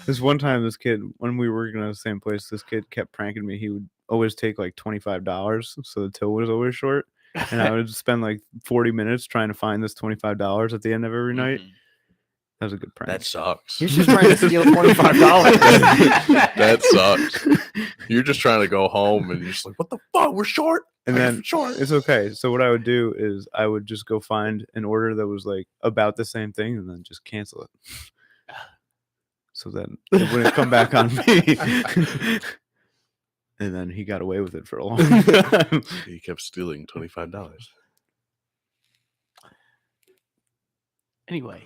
This one time, this kid, when we were working at the same place, this kid kept pranking me. He would always take like $25, so the till was always short, and I would spend like 40 minutes trying to find this $25 at the end of every night. That was a good prank. That sucks. He's just trying to steal $25. That sucks. You're just trying to go home, and you're just like, "What the fuck? We're short." And then it's okay. So what I would do is I would just go find an order that was like about the same thing, and then just cancel it. So then it wouldn't come back on me. And then he got away with it for a long time. He kept stealing $25. Anyway.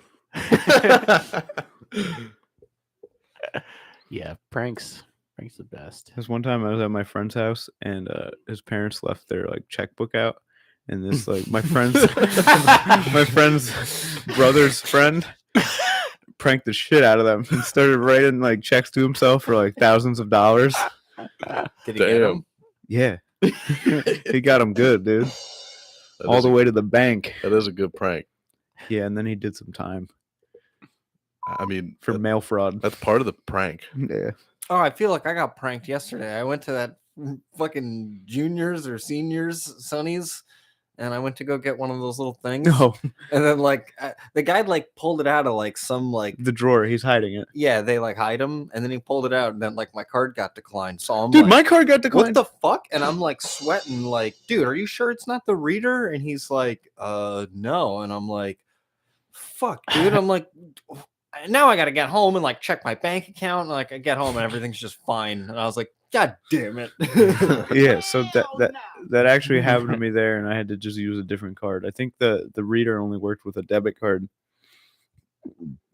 Yeah, pranks the best. This one time I was at my friend's house, and his parents left their like checkbook out, and this like my friend's brother's friend pranked the shit out of them and started writing like checks to himself for like thousands of dollars. Did he get him? Yeah. He got him good, dude. All the way to the bank. That is a good prank. Yeah, and then he did some time I mean, for mail fraud. that's part of the prank. Yeah. Oh, I feel like I got pranked yesterday. I went to that fucking juniors or seniors Sonny's, and I went to go get one of those little things. No, And then like the guy like pulled it out of like some like the drawer. He's hiding it. yeah, they like hide him, and then he pulled it out, and then like my card got declined. So I'm Dude, like, my card got what declined. the fuck? And I'm like sweating, like, dude, are you sure it's not the reader? And he's like, no. And I'm like, fuck, dude. I'm like, now I gotta get home and like check my bank account. And like I get home and everything's just fine. And I was like, God damn it. Yeah, so that actually happened to me there, and I had to just use a different card. I think the reader only worked with a debit card.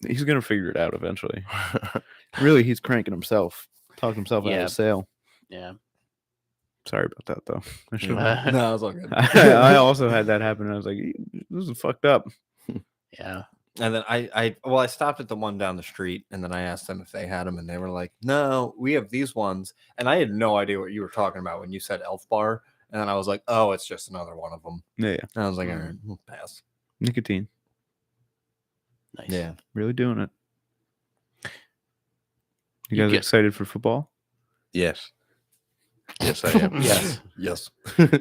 He's gonna figure it out eventually. Really, he's cranking himself, talking himself out Yeah. of sale. Yeah. Sorry about that, though. I should. No, it's all good. I also had that happen. And I was like, "This is fucked up." Yeah. And then I stopped at the one down the street, and then I asked them if they had them, and they were like, "No, we have these ones." And I had no idea what you were talking about when you said Elf Bar, and then I was like, "Oh, it's just another one of them." Yeah, And I was like, "All right, we'll pass." nicotine, Nice. Yeah, really doing it. You You guys get- excited for football? Yes. Yes, I am. Yes. yes.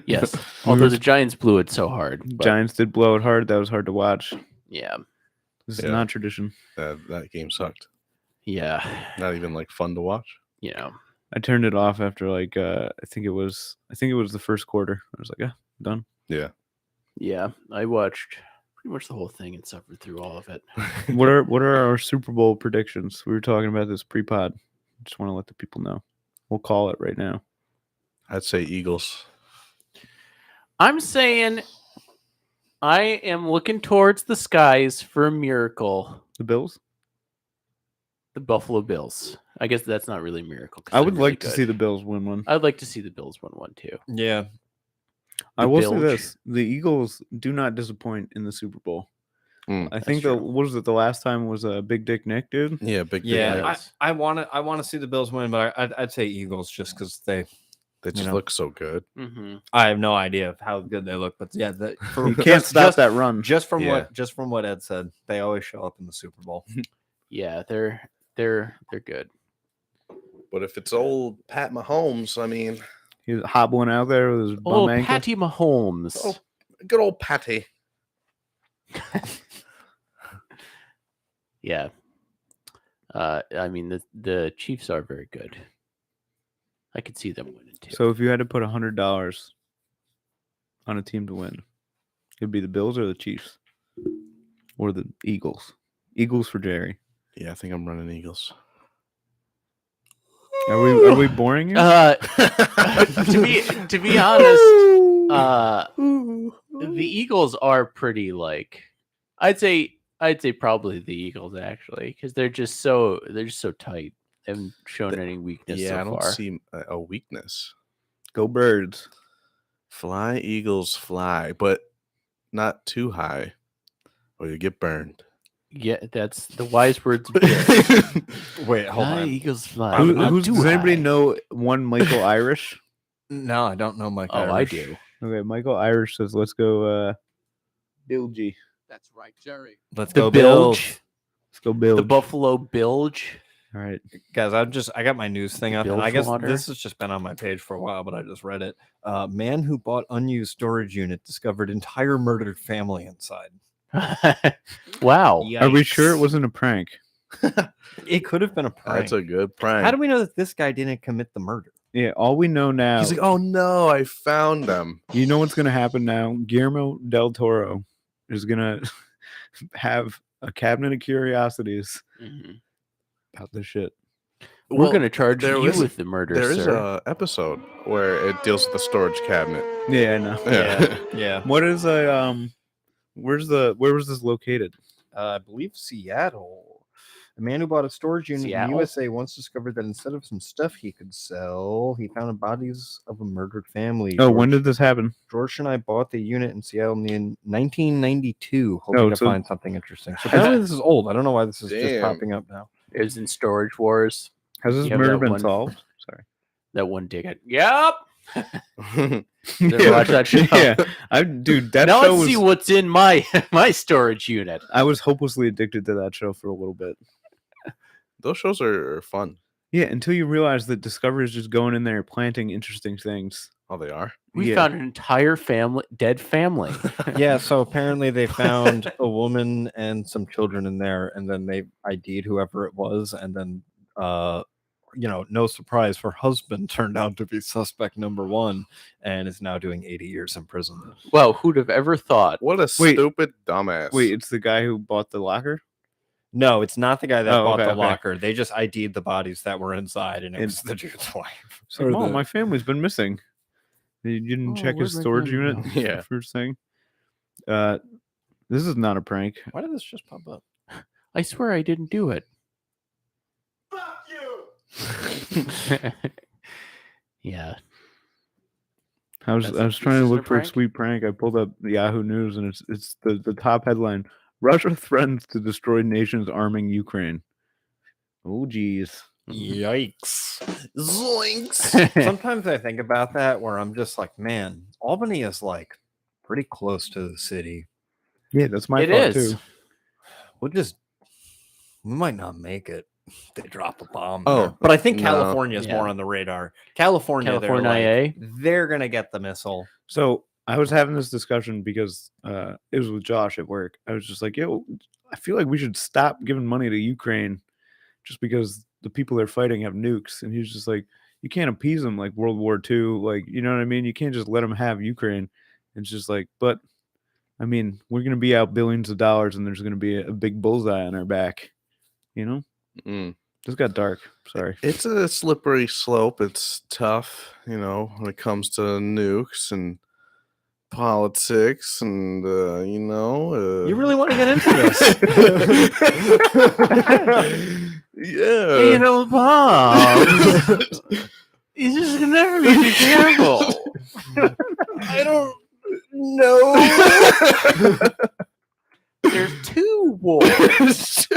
Yes. Although the Giants blew it so hard. But Giants did blow it hard. That was hard to watch. yeah. This is Yeah. not tradition. That game sucked. Yeah. Not even like fun to watch. You know. I turned it off after like I think it was the first quarter. I was like, yeah, done. Yeah. Yeah. I watched pretty much the whole thing and suffered through all of it. What are our Super Bowl predictions? We were talking about this pre-pod. Just want to let the people know. We'll call it right now. I'd say Eagles. I'm saying I am looking towards the skies for a miracle. The Bills. The Buffalo Bills. I guess that's not really a miracle. 'cause I they're would really like to good. see the Bills win one. I'd like to see the Bills win one too. Yeah. I The will say Bilge. this: the Eagles do not disappoint in the Super Bowl. Mm. I think true. what was it? The last time was a Big Dick Nick dude. Yeah, big. Yeah, Bills. I want to see the Bills win, but I'd say Eagles just because They just know. look so good. Mm-hmm. I have no idea of how good they look, but yeah, You can't stop that run. Just from Yeah. what Ed said, they always show up in the Super Bowl. Yeah, they're good. But if it's old Pat Mahomes, I mean, He's hobbling out there with his bum Oh, ankle. Patty Mahomes. oh, good old Patty. Yeah. I mean the Chiefs are very good. I could see them winning too. So if you had to put $100 on a team to win, it'd be the Bills or the Chiefs or the Eagles. Eagles for Jerry. Yeah, I think I'm running Eagles. Are we boring you? To be honest, the Eagles are pretty like I'd say probably the Eagles actually because they're just so tight. They haven't shown any weakness Yeah, so I don't far. see a weakness. Go Birds. Fly, Eagles, fly, but not too high, or you get burned. Yeah, that's the wise words. Of Jerry. Wait, hold Fly, on. Eagles fly. Who, not too does anybody high. know one Michael Irish? No, I don't know Mike. Oh, I Irish. do. Okay, Michael Irish says, "Let's go, Bilgy. That's right, Jerry. Let's The go Bills. Bilge, Let's go Bilge." the Buffalo Bilge. All right, Guys, I got my news thing up, and I guess Bilgewater? this has just been on my page for a while, but I just read it. Man who bought unused storage unit discovered entire murdered family inside. Wow. are we sure it wasn't a prank? It could have been a prank. That's a good prank. How do we know that this guy didn't commit the murder? Yeah, all we know now. He's like, oh no, I found them. You know what's gonna happen now? Guillermo del Toro is gonna have a cabinet of curiosities Mhm. about this shit. We're Well, gonna charge there you is- with the murder, There is sir. a episode where it deals with the storage cabinet. Yeah, I know. Yeah. Yeah. What is a where was this located? I believe Seattle. A man who bought a storage unit in Seattle? the USA once discovered that instead of some stuff he could sell, he found the bodies of a murdered family. Oh, when did this happen? George and I bought the unit in Seattle in 1992, hoping Oh, to so- find something interesting. So apparently this is old. I don't know why this is just Damn. popping up now. It was in Storage Wars. Has this You have murder that been one- solved? Sorry. That one dickhead. Yep. Yeah. Never watched that show. Yeah, dude, that Now show let's was. see what's in my my storage unit. I was hopelessly addicted to that show for a little bit. Those shows are fun. Yeah, until you realize that Discovery is just going in there planting interesting things. Oh, they are. We Yeah. found an entire dead family. Yeah, so apparently they found a woman and some children in there, and then they ID'd whoever it was, and then no surprise, her husband turned out to be suspect number one and is now doing 80 years in prison. Well, who'd have ever thought? What a Wait. stupid dumbass. Wait, it's the guy who bought the locker? No, it's not the guy that Oh, bought okay, the okay. locker. They just ID'd the bodies that were inside, and it And- was the dude's wife. So, Or Mom, the- my family's been missing. You didn't Oh, check his where'd my storage family unit? go? Yeah. First thing. This is not a prank. Why did this just pop up? I swear I didn't do it. Fuck you! Yeah. I was This trying to isn't a look for a prank? sweet prank. I pulled up Yahoo News and it's the top headline: Russia threatens to destroy nations arming Ukraine. Oh geez. Yikes. Zoinks. Sometimes I think about that where I'm just like, man, Albany is like pretty close to the city. Yeah, that's my It thought is. too. We might not make it. if They drop a bomb. Oh, there. But I think no. California is Yeah. more on the radar. California, California they're, IA? like, they're gonna get the missile. So I was having this discussion because it was with Josh at work. I was just like, yo, I feel like we should stop giving money to Ukraine just because the people they're fighting have nukes. And he was just like, you can't appease them like World War II. Like, you know what I mean? You can't just let them have Ukraine. And it's just like, but I mean, we're going to be out billions of dollars and there's going to be a big bullseye on our back. You know? Mm. This got dark. Sorry. It's a slippery slope. It's tough, you know, when it comes to nukes and politics and, you know. You really want to get into this? Yeah. You know, Bob. You just never need to be careful. I don't know. There's two wars.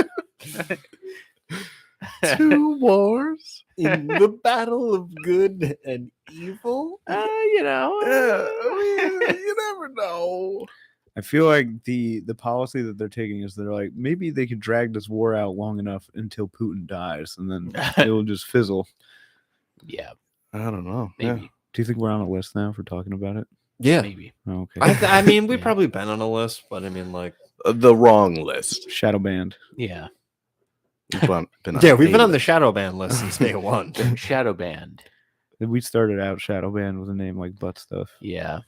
Two wars. In the battle of good and evil. You know. Yeah, I mean, you never know. I feel like the policy that they're taking is they're like, maybe they could drag this war out long enough until Putin dies and then it'll just fizzle. Yeah, I don't know. maybe. Do you think we're on a list now for talking about it? Yeah. Maybe. Oh, okay. I mean, we've Yeah. probably been on a list, but I mean, like, The wrong list. Shadow banned. Yeah. We've on we've been a on the shadow ban list since day one. Shadow band. We started out shadow banned with a name like butt stuff. Yeah.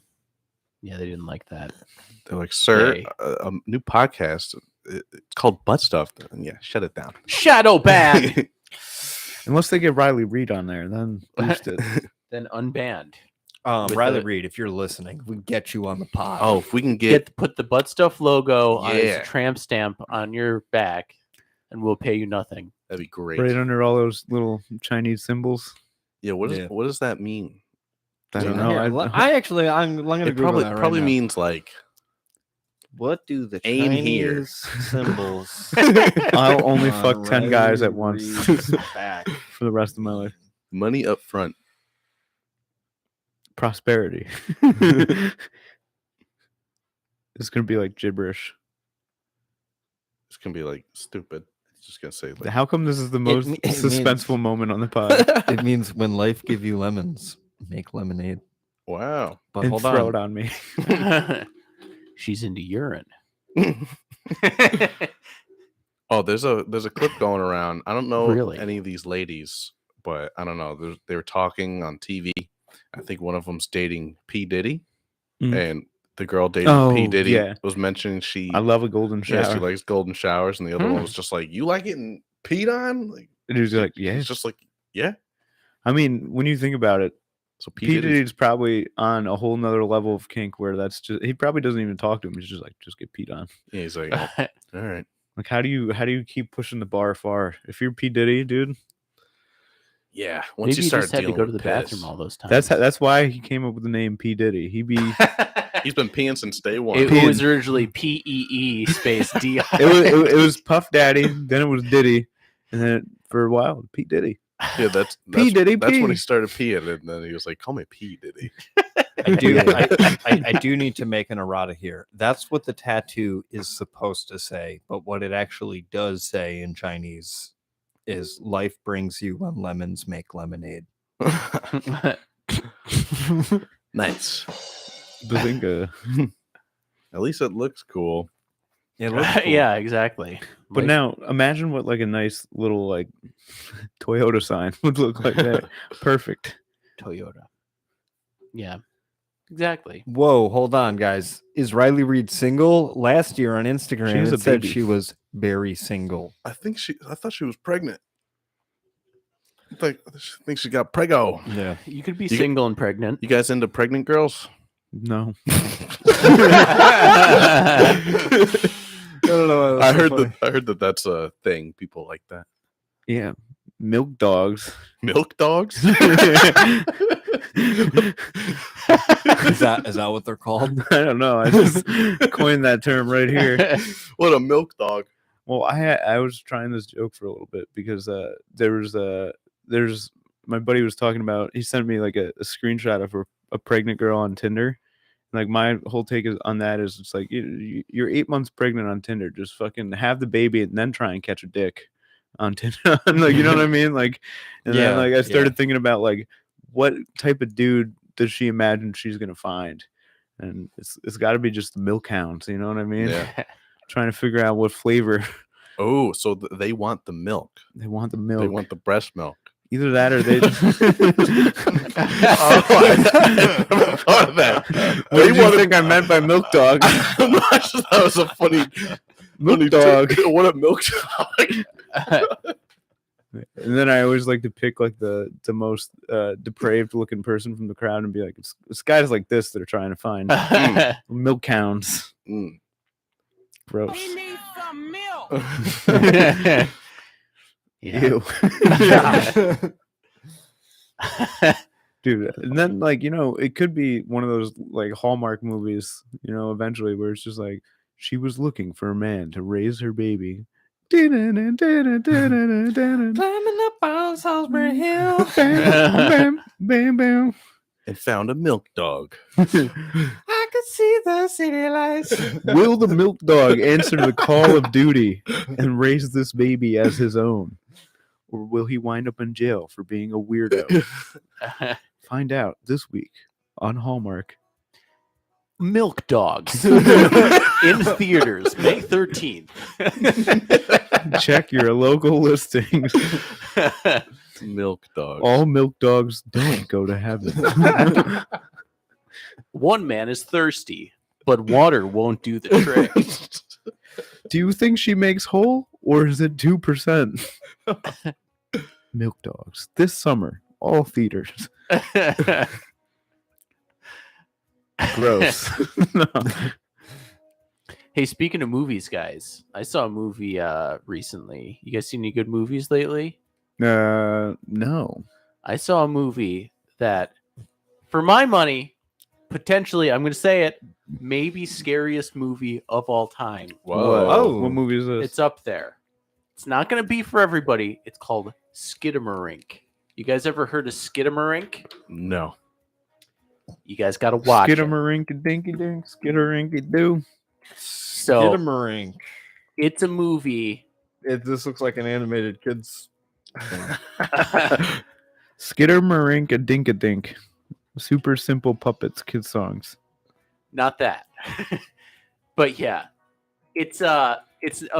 Yeah, they didn't like that. They're like, sir, Yay. a new podcast. It's called Butt Stuff. And yeah, shut it down. Shadow band. Unless they get Riley Reed on there, then boost it. Then unbanned. With Riley the- Reed, if you're listening, we get you on the pod. Oh, if we can get Put the butt stuff logo on Yeah. his tramp stamp on your back, and we'll pay you nothing. that'd be great. Right under all those little Chinese symbols. Yeah, what Yeah. does that mean? I don't Here, know. I'm gonna It Google that right probably now. means like What do the Aim here. Chinese symbols? I'll only on fuck 10 guys at Riley once Reed's back? for the rest of my life. money up front. Prosperity. It's gonna be like gibberish. It's gonna be like stupid. It's just gonna say like How come this is the most me- it suspenseful moment on the pod? It means when life give you lemons, make lemonade. wow. But and hold throw on. it on me. She's into urine. Oh, there's a clip going around. I don't know Really? any of these ladies, but I don't know. They were talking on TV. I think one of them's dating P Diddy, Mm. and the girl dating Oh, P Diddy yeah. was mentioning she I love a golden yeah, shower. she likes golden showers, and the other one Hmm. was just like, "You like getting peed on?" Like, And he was like, yeah. it's just like, yeah. I mean, when you think about it, So P. Diddy's- Diddy's probably on a whole nother level of kink where that's just he probably doesn't even talk to him. He's just like, just get peed on. yeah, he's like, "Oh, all right. Like, how do you keep pushing the bar far? If you're P. Diddy, dude, Yeah. Once Maybe you start just had to dealing go to with the bathroom piss. all those times. that's why he came up with the name P. Diddy. He be He's been peeing since day one. It was originally PEE space D. it was Puff Daddy, then it was Diddy, and then for a while P. Diddy. Yeah, that's P. Diddy That's when P. he started peeing, and then he was like, "Call me P Diddy." I do. I do need to make an errata here. That's what the tattoo is supposed to say, but what it actually does say in Chinese is "Life brings you when lemons make lemonade." Nice. Bazinga. At least it looks cool. It looks cool. Yeah, exactly. But Like, now imagine what like a nice little like Toyota sign would look like. That perfect. Toyota. Yeah. Exactly. Whoa, hold on, guys. Is Riley Reid single? Last year on Instagram, She was it a said baby. she was very single. I thought she was pregnant. I think she got prego. Yeah. You could be You- single and pregnant. You guys into pregnant girls? No. I don't know. I heard that that's a thing. People like that. Yeah. Milk dogs. Milk dogs? Is that what they're called? I don't know. I just coined that term right here. What a milk dog. Well, I was trying this joke for a little bit because there's my buddy was talking about. He sent me like a screenshot of a pregnant girl on Tinder. Like my whole take on that is it's like you're 8 months pregnant on Tinder. Just fucking have the baby and then try and catch a dick on Tinder. Like, you know what I mean? Like, and then like I started thinking about like what type of dude does she imagine she's gonna find, and it's got to be just the milk hounds. You know what I mean? Yeah. Trying to figure out what flavor Oh, so they want the milk. they want the milk. They want the breast milk. Either that or they. Oh, I never thought of that. What did you think I meant by milk dog? I'm not sure that was a funny Milk dog. What a milk dog. And then I always like to pick like the most depraved looking person from the crowd and be like, it's guys like this that are trying to find milk hounds. Mm. Gross. need some milk. Ew. Dude, and then like, you know, it could be one of those like Hallmark movies, you know, eventually where it's just like she was looking for a man to raise her baby. Climbing up on Salisbury Hill. Bam, bam, bam. And found a milk dog. I could see the city lights. Will the milk dog answer the call of duty and raise this baby as his own? Or will he wind up in jail for being a weirdo? Find out this week on Hallmark. Milk Dogs in theaters May 13th. Check your local listings. Milk dog. All milk dogs don't go to heaven. One man is thirsty, but water won't do the trick. Do you think she makes whole or is it 2%? Milk dogs this summer, all theaters. Gross. No. Hey, speaking of movies, guys, I saw a movie recently. You guys seen any good movies lately? No. I saw a movie that, for my money, potentially, I'm going to say it, maybe scariest movie of all time. Whoa. What movie is this? It's up there. It's not going to be for everybody. It's called Skidamarink. You guys ever heard of Skidamarink? No. You guys got to watch it. Skidamarinky dinky dink, skidarinky doo. So Skidamarink. it's a movie. This looks like an animated kids. Skidamarinka dinka dink. Super simple puppets, kids songs. Not that. But yeah. It's a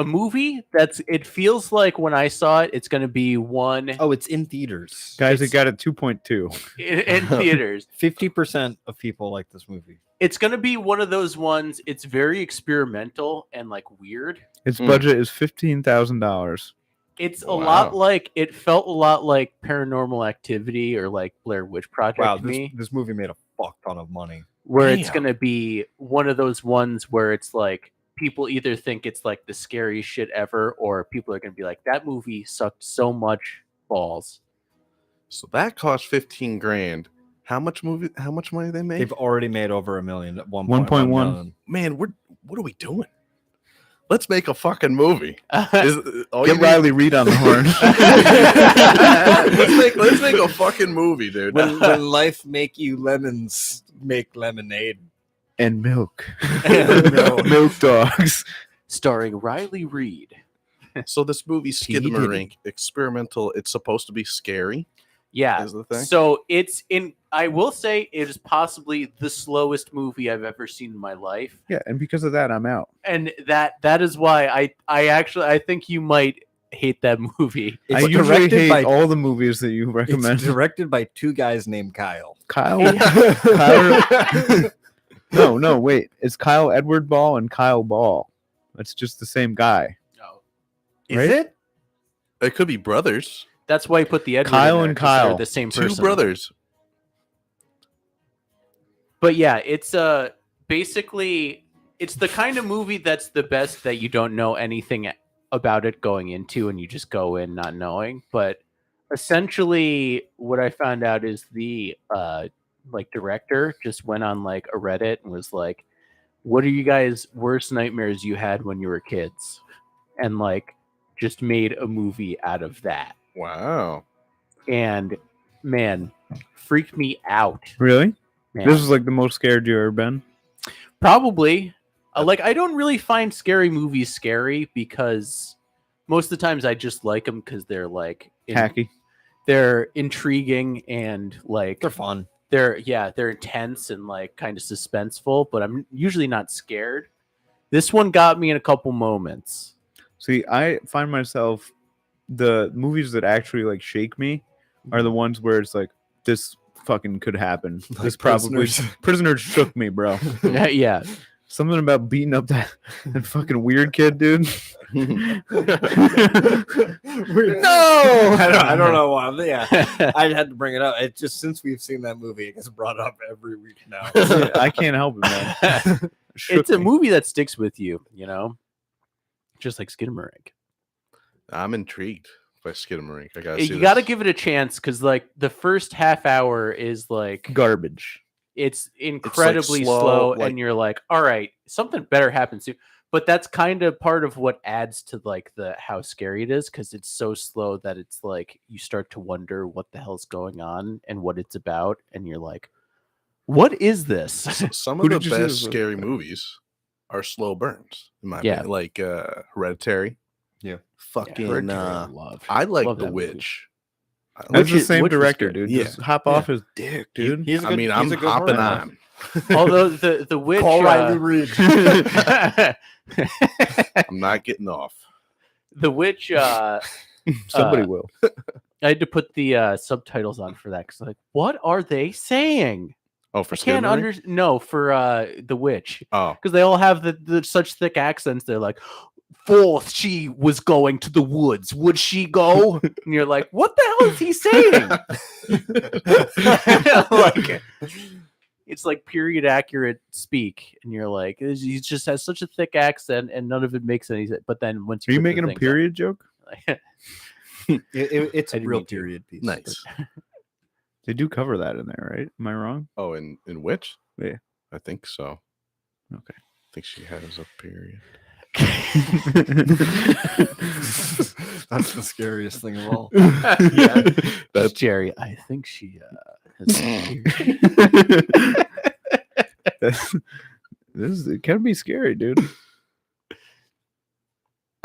movie that's, it feels like when I saw it, it's going to be one Oh, it's in theaters. Guys, It's- it got a 2.2. in theaters. 50% of people like this movie. It's going to be one of those ones. It's very experimental and like weird. Its Mm. budget is $15,000. It's a Wow. lot like, it felt a lot like Paranormal Activity or like Blair Witch Project Wow, to me, this movie made a fuck ton of money. where it's Damn. going to be one of those ones where it's like people either think it's like the scariest shit ever, or people are going to be like, that movie sucked so much balls. So that cost 15 grand. How much money they made? They've already made over $1 million at 1.1. million. Man, what are we doing? Let's make a fucking movie. Is, all you Get need- Riley Reid on the horn. let's make a fucking movie, dude. When life make you lemons, make lemonade. And milk. And milk. Milk dogs. Starring Riley Reid. So this movie P. Diddy. Skidamarink, experimental, it's supposed to be scary. Yeah. Is the thing? So it's in, I will say it is possibly the slowest movie I've ever seen in my life. Yeah, and because of that, I'm out. And that is why I think you might hate that movie. I It's usually directed hate by all the movies that you recommend. It's directed by two guys named Kyle. Kyle. Kyle. No, wait. It's Kyle Edward Ball and Kyle Ball. That's just the same guy. No. Is Right? it? It could be brothers. That's why he put the Edward Kyle in there, and 'cause they're Kyle. the same Two person. brothers. But yeah, it's basically it's the kind of movie that's the best that you don't know anything about it going into and you just go in not knowing. But essentially what I found out is the like director just went on like a Reddit and was like, what are you guys worst nightmares you had when you were kids? And like just made a movie out of that. Wow. And man, freaked me out. Really? Man. This is like the most scared you ever been. Probably. Like, I don't really find scary movies scary because most of the times I just like them because they're like Hacky. they're intriguing and like They're fun. they're intense and like kind of suspenseful. But I'm usually not scared. This one got me in a couple moments. See, I find myself the movies that actually like shake me are the ones where it's like this fucking could happen. Like This probably Prisoners. Prisoners shook me, bro. Yeah. Something about beating up that fucking weird kid, dude. No, I don't know why. But yeah, I had to bring it up. It just since we've seen that movie, it gets brought up every week now. Yeah, I can't help it, man. Shook It's a me. movie that sticks with you, you know, just like Skinamarink. I'm intrigued by Skinamarink. I gotta see You got to this. give it a chance because like the first half hour is like Garbage. it's incredibly slow, slow, like- and you're like, all right, something better happens soon. But that's kind of part of what adds to like the how scary it is because it's so slow that it's like you start to wonder what the hell's going on and what it's about, and you're like, what is this? Some Who of the did you see best this with? scary movies are slow burns, in my Yeah. opinion. Like Hereditary. Yeah. Fucking Hereditary, I like love The that movie. Witch. I That's like Which the is- same which was director, good. dude. Yeah. Just hop off his dick, dude. He's a I good- mean, he's I'm a good hopping horror on. Although the witch, Call Riley Reid. I'm not getting off. the witch. Somebody uh, will. I had to put the subtitles on for that because like, what are they saying? Oh, for I can't Skinamarink? understand. No, for the witch. Oh, Because they all have the such thick accents. They're like, "Forth she was going to the woods. Would she go?" And you're like, "What the hell is he saying?" Like, it's like period accurate speak, and you're like, he just has such a thick accent, and none of it makes any sense. But then once Are you put the making a things on- period joke? It's I a didn't real mean to. period piece. nice. They do cover that in there, right? Am I wrong? Oh, in Witch? Yeah. I think so. Okay. I think she has a period. That's the scariest thing of all. Yeah. That's Jerry, I think she has a period. It can be scary, dude.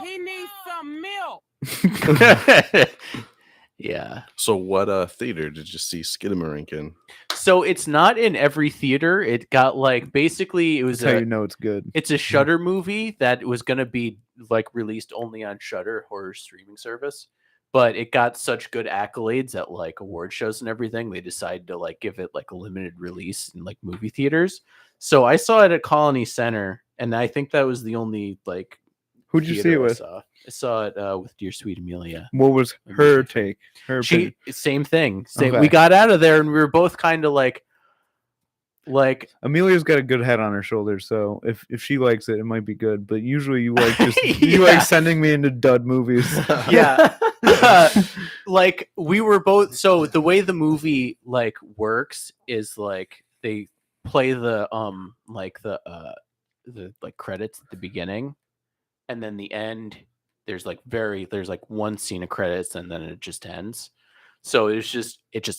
He needs some milk. Yeah. so. What theater did you see Skinamarink in? So it's not in every theater. It got like basically it was That's how a, you know it's good. it's a Shudder movie that was going to be like released only on Shudder horror streaming service, but it got such good accolades at like award shows and everything. They decided to like give it like a limited release in like movie theaters. So I saw it at Colony Center, and I think that was the only like. Who'd you see theater it I with? saw it with Dear Sweet Amelia. What was her take? Her opinion? She same thing. Same. Okay. We got out of there and we were both kind of like Amelia's got a good head on her shoulders, so if she likes it, it might be good. But usually, you like just you Yeah. like sending me into dud movies. yeah. Like we were both. So the way the movie like works is like they play the like credits at the beginning, and then the end. There's like one scene of credits, and then it just ends. So it just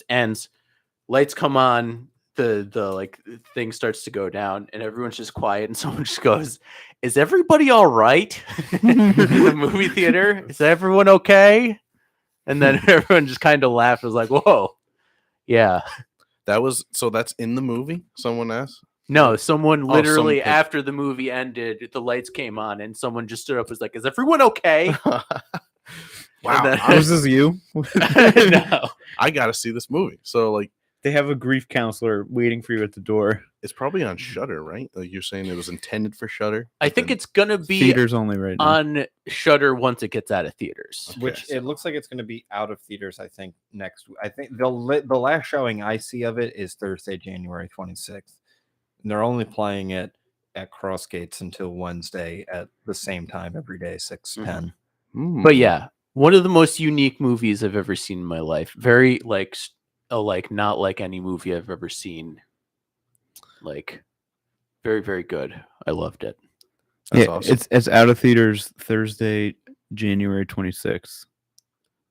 ends. Lights come on. The like thing starts to go down, and everyone's just quiet, and someone just goes, "Is everybody all right?" In the movie theater, is everyone okay? And then everyone just kind of laughed. It was like, "Whoa, yeah." That's in the movie. Someone asked. No, someone literally picked- after the movie ended, the lights came on, and someone just stood up and was like, "Is everyone okay?" Wow, then- Was this you? No. I got to see this movie. So like, They have a grief counselor waiting for you at the door. it's probably on Shudder, right? Like you're saying, it was intended for Shudder. I think it's gonna be Theaters only right now. on Shudder once it gets out of theaters. Which Okay, it looks like it's going to be out of theaters. I think next. I think the last showing I see of it is Thursday, January 26th. And they're only playing it at Crossgates until Wednesday at the same time every day, 6:10. But yeah, one of the most unique movies I've ever seen in my life. Very like not like any movie I've ever seen. Like very, very good. I loved it. That's awesome. It's out of theaters Thursday, January 26th.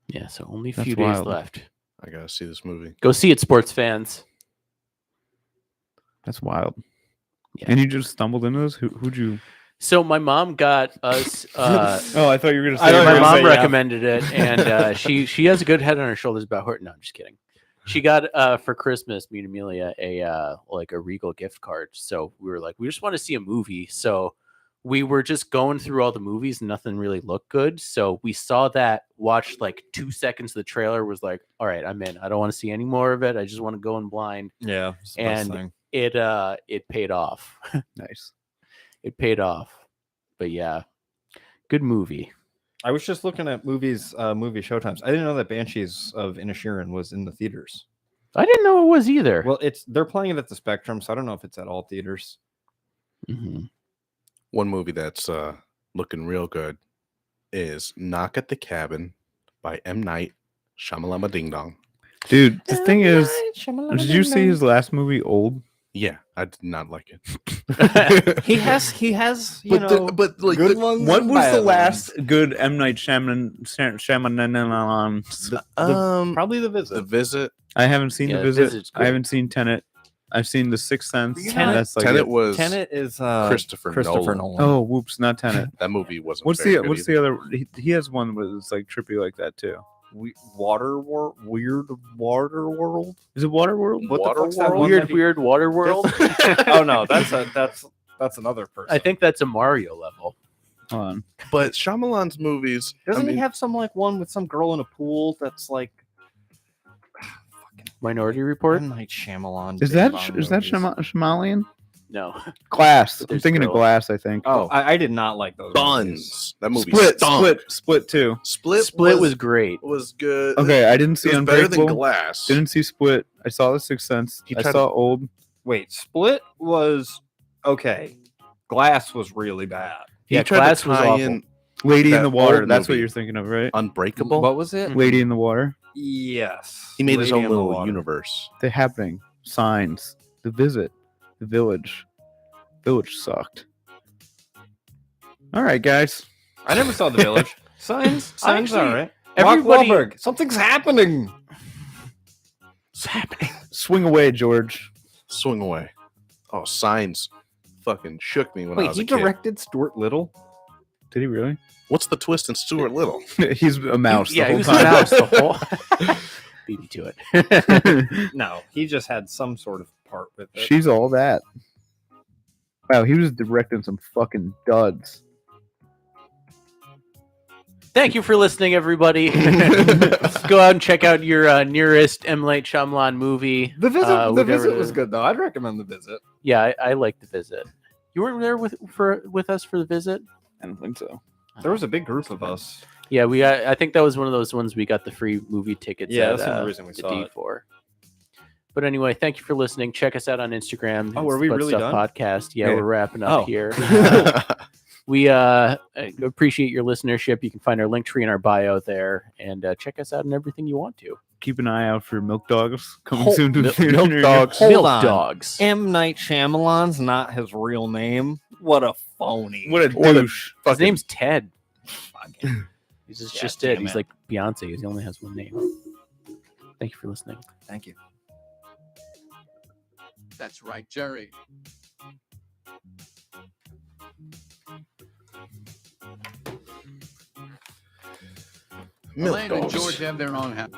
Yeah, so only a That's few days wild. left. I gotta see this movie. Go see it, sports fans. That's wild. Yeah. And you just stumbled into this? Who'd you? So my mom got us. Oh, I thought you were gonna I say. thought you My were gonna mom say, yeah. recommended it, and she has a good head on her shoulders about her. No, I'm just kidding. She got for Christmas, me and Amelia, a like a Regal gift card. So we were like, we just want to see a movie. So we were just going through all the movies, and nothing really looked good. So we saw that, watched like 2 seconds of the trailer, was like, all right, I'm in. I don't want to see any more of it. I just want to go in blind. Yeah, it's the best And thing. it paid off. Nice. It paid off. But yeah, good movie. I was just looking at movie showtimes. I didn't know that Banshees of Inisherin was in the theaters. I didn't know it was either. Well, they're playing it at the Spectrum, so I don't know if it's at all theaters. Mhm. One movie that's looking real good is Knock at the Cabin by M. Night Shyamalama Ding Dong. Dude, the thing is, did you see his last movie, Old? Yeah, I did not like it. He has, you know, but like good ones. What and was the bad last ones. good M. Night Shyamalan? Probably The Visit. The Visit. I haven't seen Yeah, The The Visit. Visit's I great. haven't seen Tenet. I've seen The Sixth Sense. Tenet- That's like Tenet it. was Tenet is Christopher Nolan. Oh, whoops, not Tenet. That movie wasn't. What's very the good what's either. the other? He has one that's like trippy like that too. Weird Water World. Is it Waterworld? What the Water fuck's that World? one Weird, that he- weird water world. Oh no, that's another person. I think that's a Mario level. Hold on. But Shyamalan's movies. Doesn't he have some like one with some girl in a pool that's like fucking Minority Report? M. Night Shyamalan? Is Big that Bang is that movies. Shyamalan? No. Glass. I'm There's thinking of girls. Glass. I think. Oh, I did not like those movies. Buns. That movie. Split too. Split was great. was good. Okay, I didn't see It was better than Unbreakable. Glass. Didn't see Split. I saw The Sixth Sense. He I tried saw Old. Wait, Split was okay. Glass was really bad. He Yeah, tried Glass to was tie awful. in Lady in That the Water. old That's what movie. you're thinking of, right? Unbreakable. What was it? Lady in the Water. Yes. He made his Lady own in the little Water. universe. The Happening. Signs. The Visit. The Village. Village sucked. All right, guys. I never saw The Village. Signs. Signs. Actually, All right. everybody- Mark Wahlberg. Something's happening. What's happening? Swing away, George. Swing away. Oh, Signs. Fucking shook me when I Wait, was he a kid. directed Stuart Little. Did he really? What's the twist in Stuart Little? He's a mouse. Yeah, the he whole was a time. mouse the whole. Beat me to it. No, he just had some sort of part with it. She's all that. Wow, he was directing some fucking duds. Thank you for listening, everybody. Go out and check out your nearest M. Night Shyamalan movie. The Visit. The whatever Visit it was is. good though. I'd recommend The Visit. Yeah, I like The Visit. You weren't there with us for The Visit? I don't think so. There was a big group of us. Yeah, I think that was one of those ones we got the free movie tickets. Yeah, at, that's the only reason we the saw D it. for. But anyway, thank you for listening. Check us out on Instagram. Oh, are It's we Butt really Stuff done? Podcast. Yeah, Okay. we're wrapping up Oh. here. We appreciate your listenership. You can find our link tree in our bio there, and check us out in everything you want to. Keep an eye out for Milk Dogs coming Hold- soon to the Milk theater near you. Dogs. Hold Milk on. Dogs. M. Night Shyamalan's not his real name. What a phony. What a What a douche. His name's Ted. Fucking- He's just, Yeah, just it. damn He's it. like Beyonce. He only has one name. Thank you for listening. Thank you. That's right, Jerry. Milk Elaine and Dogs. George have their own house.